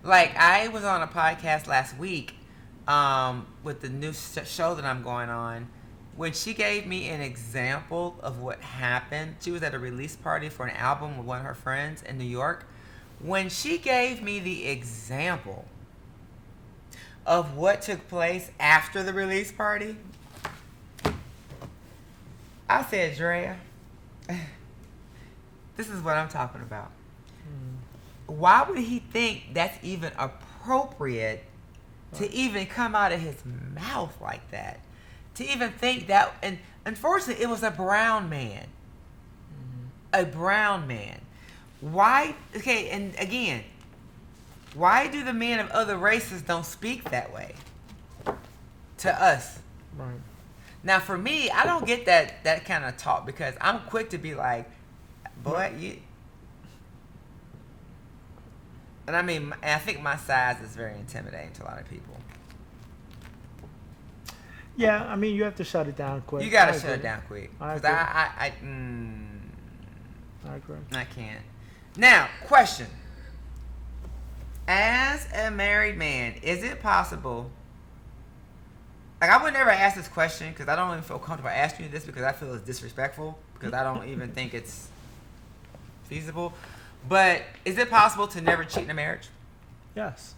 Like I was on a podcast last week with the new show that I'm going on. When she gave me an example of what happened, she was at a release party for an album with one of her friends in New York. When she gave me the example of what took place after the release party, I said, Drea, this is what I'm talking about. Why would he think that's even appropriate to even come out of his mouth like that? To even think that, and unfortunately, it was a brown man. A brown man. Why? Okay, and again, why do the men of other races don't speak that way to us? Right. Now, for me, I don't get that kind of talk because I'm quick to be like, boy, you. And I mean, I think my size is very intimidating to a lot of people. Yeah, I mean, you have to shut it down quick. You gotta I shut agree. it down quick. I Because I agree. I can't. Now, question. As a married man, is it possible? Like, I would never ask this question because I don't even feel comfortable asking you this because I feel it's disrespectful because I don't even think it's feasible. But is it possible to never cheat in a marriage? Yes.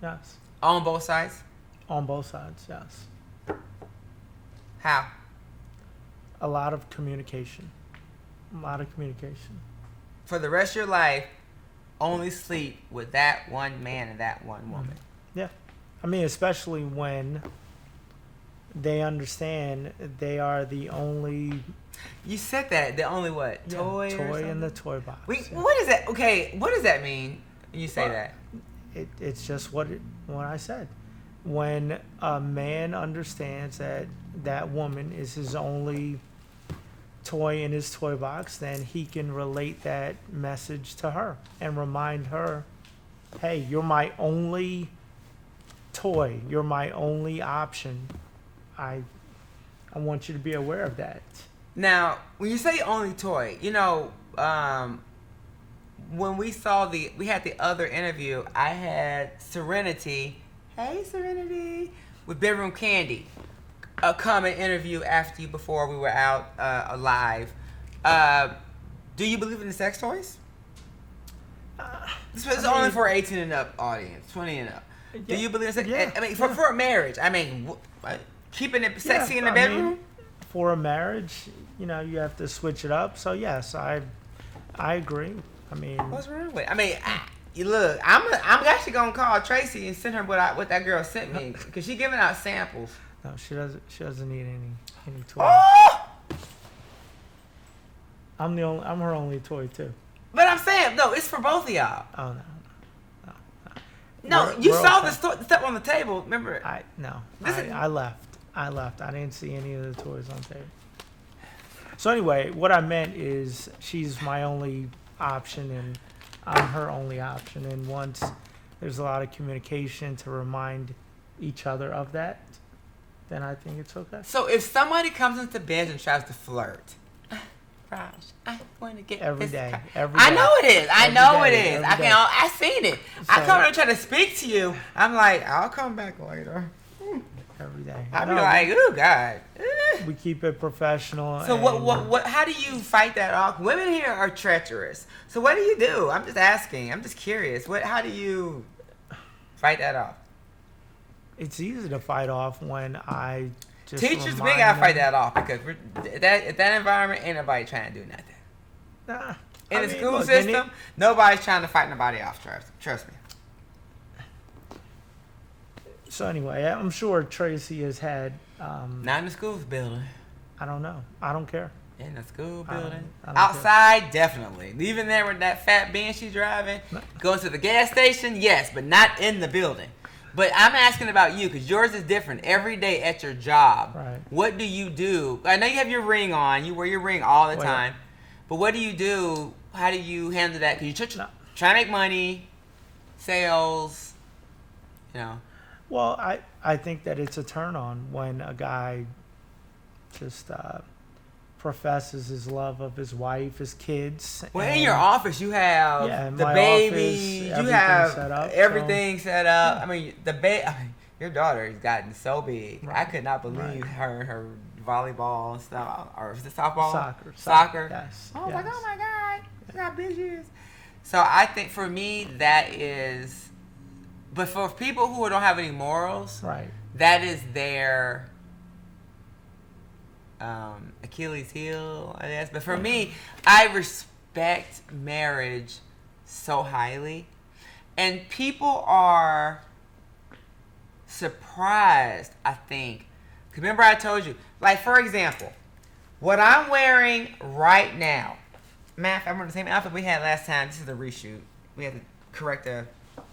Yes. On both sides? On both sides, yes. How? A lot of communication. A lot of communication. For the rest of your life, only sleep with that one man and that one woman. Yeah. I mean, especially when they understand they are the only You said that. The only what? yeah, Toy or toy in something? the toy box. Wait, yeah. what is that? Okay, what does that mean when you say Well, that? It's just what I said. When a man understands that that woman is his only toy in his toy box, then he can relate that message to her and remind her, hey, you're my only toy. You're my only option. I want you to be aware of that. Now, when you say only toy, when we had the other interview, I had Serenity. Hey, Serenity, with Bedroom Candy, come and interview after you before we were out live. Do you believe in the sex toys? This is only for 18 and up audience, 20 and up. Do you believe in sex? Yeah, I mean, for a marriage. I mean, keeping it sexy in the I bedroom. mean, for a marriage, you have to switch it up. So yes, I agree. I mean, What's wrong with it? I mean, look, I'm actually gonna call Tracy and send her what that girl sent me because she giving out samples. no, she doesn't need any toy. Oh! I'm her only toy too. But I'm saying, no, it's for both of y'all. Oh no. No, We're- you we're saw okay. the stuff on the table. Remember? I left. I didn't see any of the toys on tape. So anyway, what I meant is she's my only option and I'm her only option. And once there's a lot of communication to remind each other of that, then I think it's okay. So if somebody comes into bed and tries to flirt, Raj, I want to get Every this day, car. every I day. know it is. I Every know it day, is. every day. I seen it. I So- come and try to speak to you. I'm like, I'll come back later. Every day. I'll be No, like, oh God. we keep it professional. So and what? How do you fight that off? Women here are treacherous. So what do you do? I'm just asking. I'm just curious. How do you fight that off? It's easy to fight off when I just Teachers, we remind gotta fight them- that off because that environment ain't nobody trying to do nothing. Nah, In I the mean, school look, they system, need- nobody's trying to fight nobody off. Trust me. So anyway, I'm sure Tracy has had. Not in the school building. I don't know. I don't care. In the school I don't- building. I don't Outside, definitely. Leaving there with that fat Benz she's driving. No. Going to the gas station, yes, but not in the building. But I'm asking about you because yours is different. Every day at your job, Right. what do you do? I know you have your ring on. You wear your ring all the Well, time. But what do you do? How do you handle that? Because you're No. trying to make money, sales, Well, I think that it's a turn on when a guy just professes his love of his wife, his kids. Well, in and- your office, you have Yeah, in the my baby. office, You have set up, everything set up. I mean, your daughter has gotten so big. I Right. could not believe Right. her volleyball and stuff, or is it softball? Soccer. Yes. I was like, yes. oh my God, look how big she is. So I think for me that is, but for people who don't have any morals, Right. that is their Achilles heel, I guess. But for me, I respect marriage so highly. And people are surprised, I think. 'Cause remember I told you, like for example, what I'm wearing right now. Math, I remember the same outfit we had last time. This is the reshoot. We had to correct the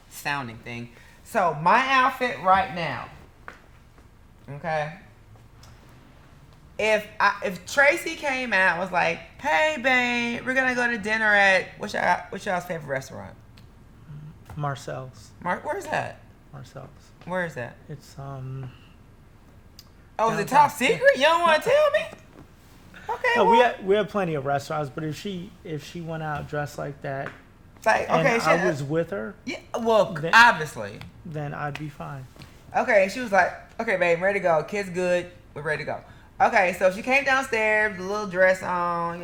sounding thing. So my outfit right now, okay? If Tracy came out and was like, hey babe, we're gonna go to dinner at what's y'all's favorite restaurant? Marcel's. Where's that? Marcel's. Where is that? It's Oh, is it downtown. top secret? You don't want to tell me? Okay. No, well, we have plenty of restaurants, but if she went out dressed like that it's like, and okay, I was with her, yeah, well, Then- obviously. then I'd be fine. Okay, she was like, okay, babe, ready to go. Kids good. We're ready to go. Okay, so she came downstairs, with a little dress on,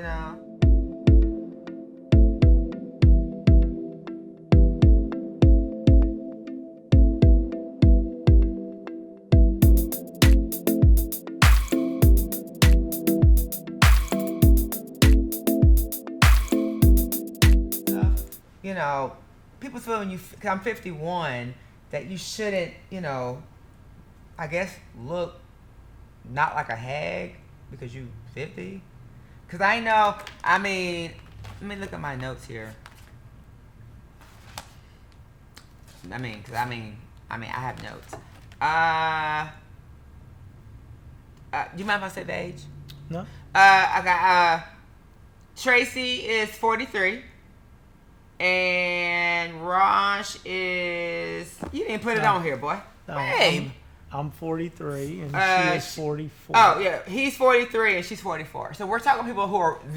people feel when cause I'm 51, that you shouldn't, I guess look not like a hag because you 50. Cause I know, let me look at my notes here. I have notes. Do you mind if I say the age? No. I got Tracy is 43, and Raj is. You didn't put it on here, boy. No, Hey. I'm 43 and she is 44. Oh yeah, he's 43 and she's 44. So we're talking people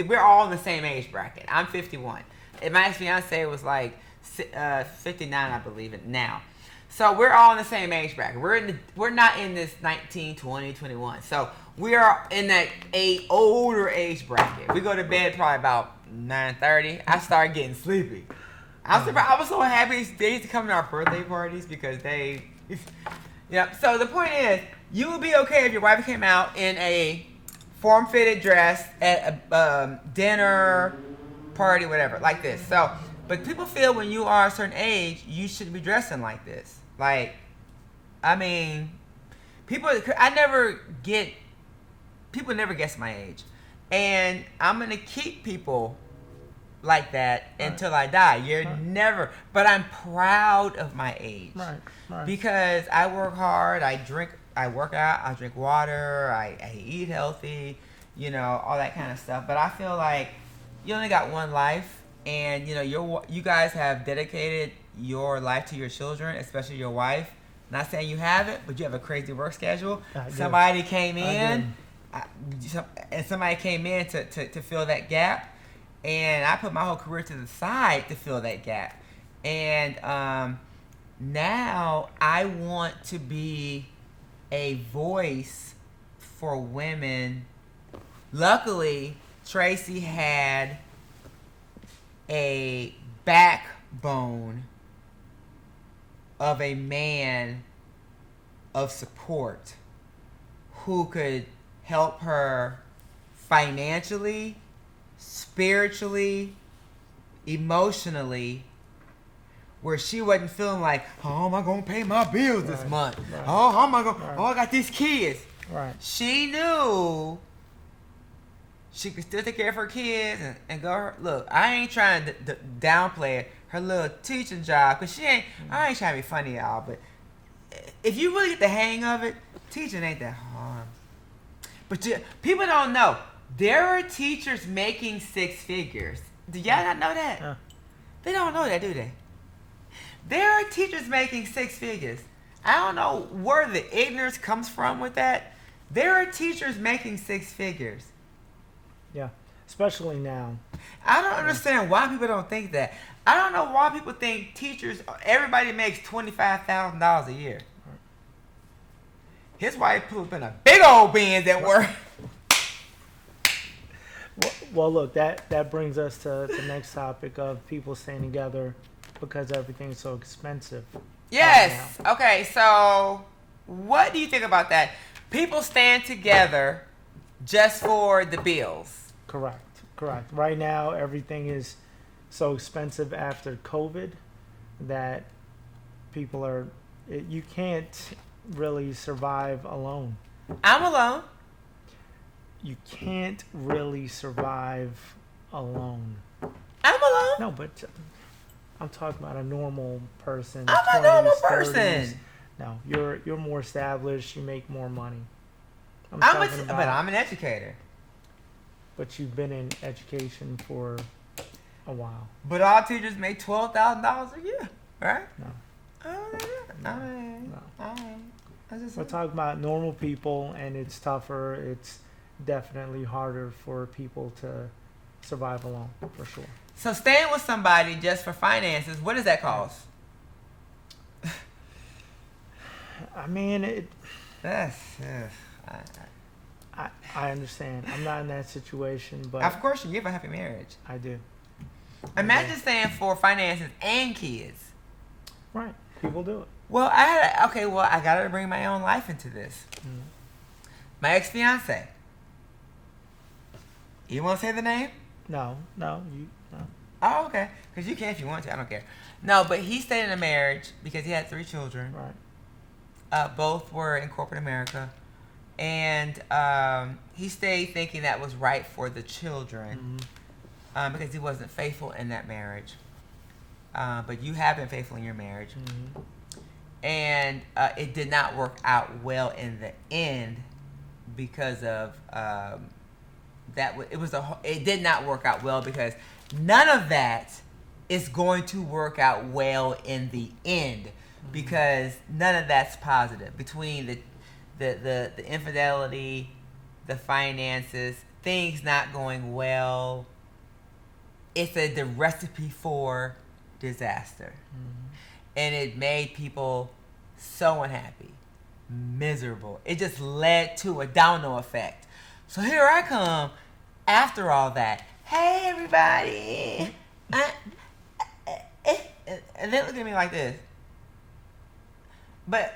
we're all in the same age bracket. I'm 51, and my ex-fiance was like 59, I believe it now. So we're all in the same age bracket. We're not in this 19, 20, 21. So we are in that older age bracket. We go to bed probably about 9:30. I start getting sleepy. I was so happy they used to come to our birthday parties because they. Yeah. So the point is, you would be okay if your wife came out in a form-fitted dress at a dinner party, whatever, like this. So, but people feel when you are a certain age, you should be dressing like this. Like, people never guess my age, and I'm gonna keep people like that until I die. You're never, but I'm proud of my age, right. Because I work hard, I work out, I drink water, I eat healthy, all that kind of stuff. But I feel like you only got one life, and you guys have dedicated your life to your children, especially your wife. Not saying you haven't, but you have a crazy work schedule. Somebody came in, to fill that gap. And I put my whole career to the side to fill that gap. And now I want to be a voice for women. Luckily, Tracy had a backbone of a man of support who could help her financially, spiritually, emotionally, where she wasn't feeling like, how am I gonna pay my bills this month? Right. Oh, how am I gonna? Oh, I got these kids. Right. She knew she could still take care of her kids and go. Look, I ain't trying to downplay her little teaching job, cause I ain't trying to be funny, y'all. But if you really get the hang of it, teaching ain't that hard. But people don't know. There are teachers making 6 figures. Do y'all not know that? Yeah. They don't know that, do they? There are teachers making 6 figures. I don't know where the ignorance comes from with that. There are teachers making 6 figures. Yeah, especially now. I don't understand why people don't think that. I don't know why people think everybody makes $25,000 a year. His wife put up in a big old Benz at work. Well, look, that brings us to the next topic of people staying together because everything's so expensive. Yes. Right, okay, so what do you think about that? People stand together just for the bills. Correct. Right now, everything is so expensive after COVID that you can't really survive alone. I'm alone. You can't really survive alone. I'm alone. No, but I'm talking about a normal person. I'm a normal person. No, you're more established. You make more money. But I'm an educator. But you've been in education for a while. But all teachers make $12,000 a year, right? No. We're talking about normal people, and it's tougher. It's definitely harder for people to survive alone, for sure. So staying with somebody just for finances, what does that cost? I mean, I understand. I'm not in that situation, but of course you have a happy marriage. I do. Imagine staying for finances and kids. Right. People do it. Well, I got to bring my own life into this. Mm. My ex-fiance. You want to say the name? No. Oh, okay. Because you can if you want to. I don't care. No, but he stayed in a marriage because he had 3 children. Right. Both were in corporate America. And he stayed thinking that was right for the children because he wasn't faithful in that marriage. But you have been faithful in your marriage. Mm-hmm. And it did not work out well in the end because of it did not work out well because none of that is going to work out well in the end because none of that's positive between the infidelity, the finances, things not going well. It's the recipe for disaster. And it made people so unhappy, miserable. It just led to a domino effect. So here I come after all that. Hey, everybody. And they look at me like this. But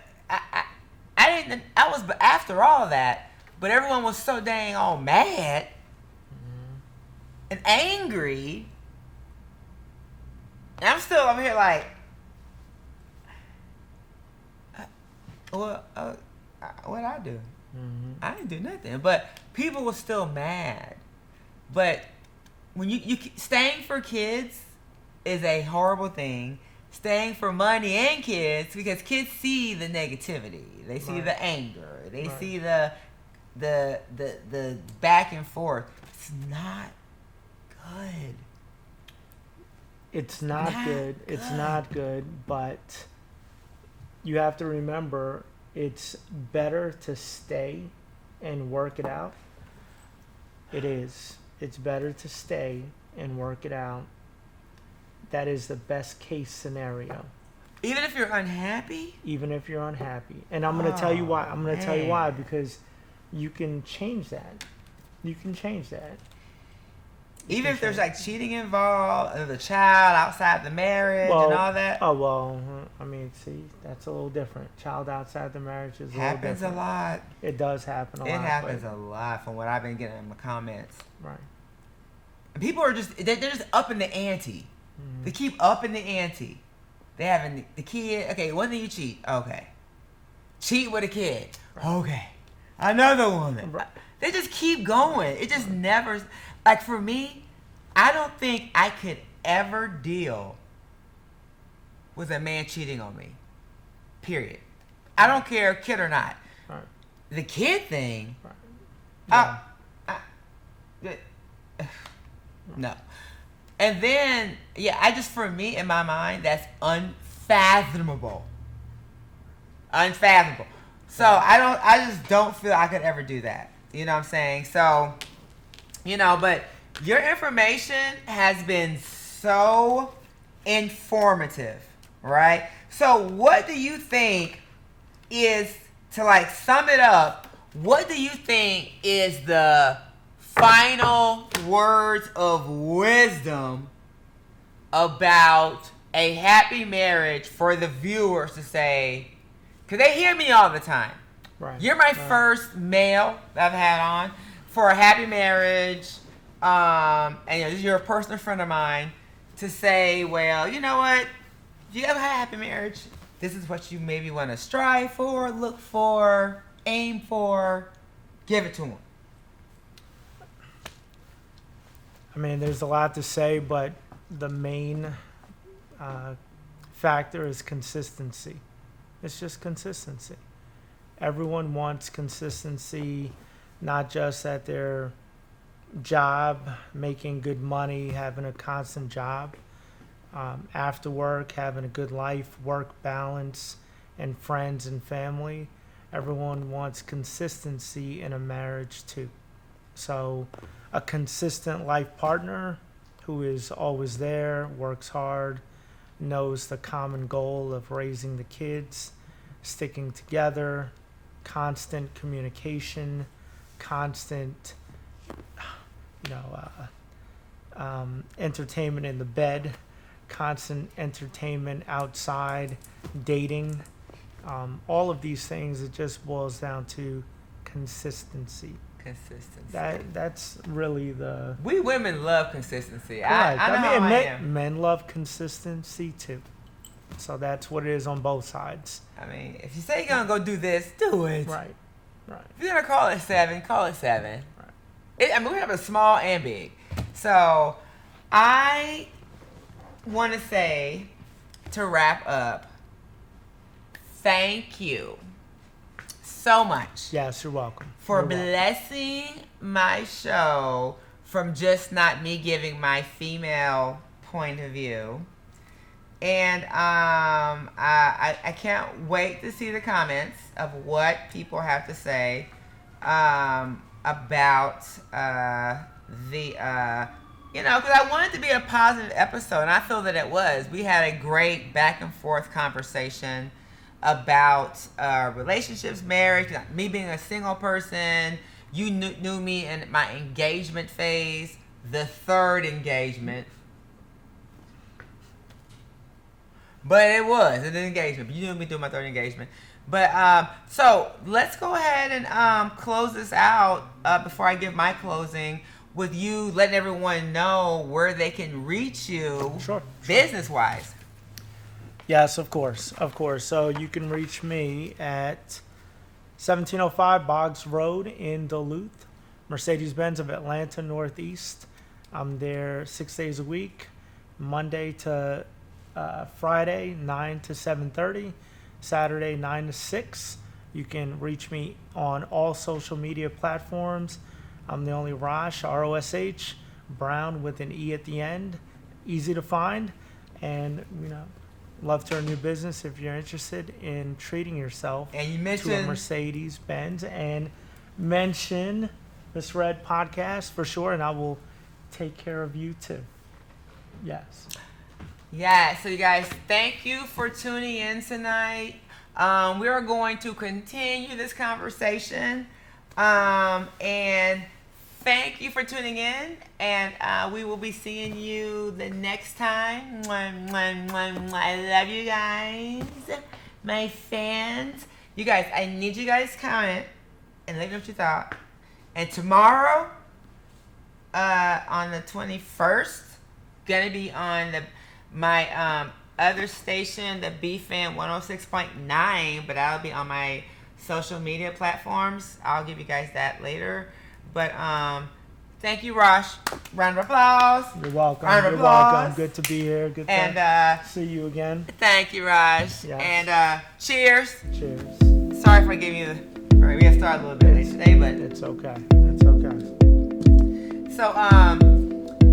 but after all of that, but everyone was so dang all mad and angry. And I'm still over here like, well, what'd I do? I didn't do nothing. But people were still mad. But when you staying for kids is a horrible thing. Staying for money and kids, because kids see the negativity, they see the anger, they see the back and forth. It's not good. It's not good. It's not good, but you have to remember it's better to stay and work it out. It is. It's better to stay and work it out. That is the best case scenario. Even if you're unhappy? Even if you're unhappy. And I'm going to tell you why. I'm going to tell you why, because you can change that. You can change that. Even if there's like cheating involved, or the child outside the marriage and all that? Oh, well, I mean, see, that's a little different. Child outside the marriage is a little different. Happens a lot. It does happen a lot. It happens a lot from what I've been getting in the comments. Right. And people are they're just upping the ante. They keep upping the ante. They having the kid. Okay, one thing you cheat. Okay. Cheat with a kid. Right. Okay. Another woman. Right. They just keep going. It just never. Like for me, I don't think I could ever deal with a man cheating on me. Period. I don't care, kid or not. Right. The kid thing. Right. Yeah. No. And then, for me, in my mind, that's unfathomable. Unfathomable. So I just don't feel I could ever do that. You know what I'm saying? So, but your information has been so informative, right? So what do you think is, to like sum it up, what do you think is the final words of wisdom about a happy marriage for the viewers to say? Because they hear me all the time. Right. You're my first male that I've had on for a happy marriage. And you're a personal friend of mine to say, well, you know what? If you ever had a happy marriage, this is what you maybe want to strive for, look for, aim for. Give it to them. I mean, there's a lot to say, but the main factor is consistency. It's just consistency. Everyone wants consistency, not just at their job, making good money, having a constant job. After work, having a good life, work balance, and friends and family. Everyone wants consistency in a marriage too. So a consistent life partner who is always there, works hard, knows the common goal of raising the kids, sticking together, constant communication, constant, entertainment in the bed, constant entertainment outside, dating. All of these things, it just boils down to consistency. Consistency. That's really the. We women love consistency. Right. I know how I am. Men love consistency too. So that's what it is on both sides. I mean, if you say you're gonna go do this, do it. Right. If you're gonna call it 7, call it 7. Right. I mean, we have a small and big. So I want to say, to wrap up, thank you so much. Yes, you're welcome. For blessing my show from just not me giving my female point of view. And I can't wait to see the comments of what people have to say about because I wanted to be a positive episode, and I feel that it was. We had a great back and forth conversation about relationships, marriage, me being a single person. You knew me in my engagement phase, the third engagement. But it was an engagement. You knew me through my third engagement. But so let's go ahead and close this out before I give my closing with you letting everyone know where they can reach you business-wise. Yes, of course. So you can reach me at 1705 Boggs Road in Duluth, Mercedes-Benz of Atlanta Northeast. I'm there 6 days a week, Monday to Friday, 9 to 7:30, Saturday, 9 to 6. You can reach me on all social media platforms. I'm the only Rosh, R-O-S-H, Brown with an E at the end. Easy to find. And, love to our new business if you're interested in treating yourself and you mentioned to a Mercedes-Benz. And mention Miss Red podcast for sure, and I will take care of you too. Yes. Yeah, so you guys, thank you for tuning in tonight. We are going to continue this conversation. And thank you for tuning in. And we will be seeing you the next time. I love you guys. My fans. You guys, I need you guys to comment and let me know what you thought. And tomorrow, on the 21st, gonna be on my other station, the BFAN 106.9, but I'll be on my social media platforms. I'll give you guys that later. But thank you, Rosh. Round of applause. You're welcome. Round of You're applause. welcome. Good to be here. Good to see you again. Thank you, Raj. Yes. And cheers. Cheers. Sorry for giving you we have started a little bit late today, but it's okay. It's okay. So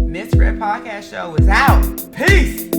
Miss Red Podcast Show is out. Peace.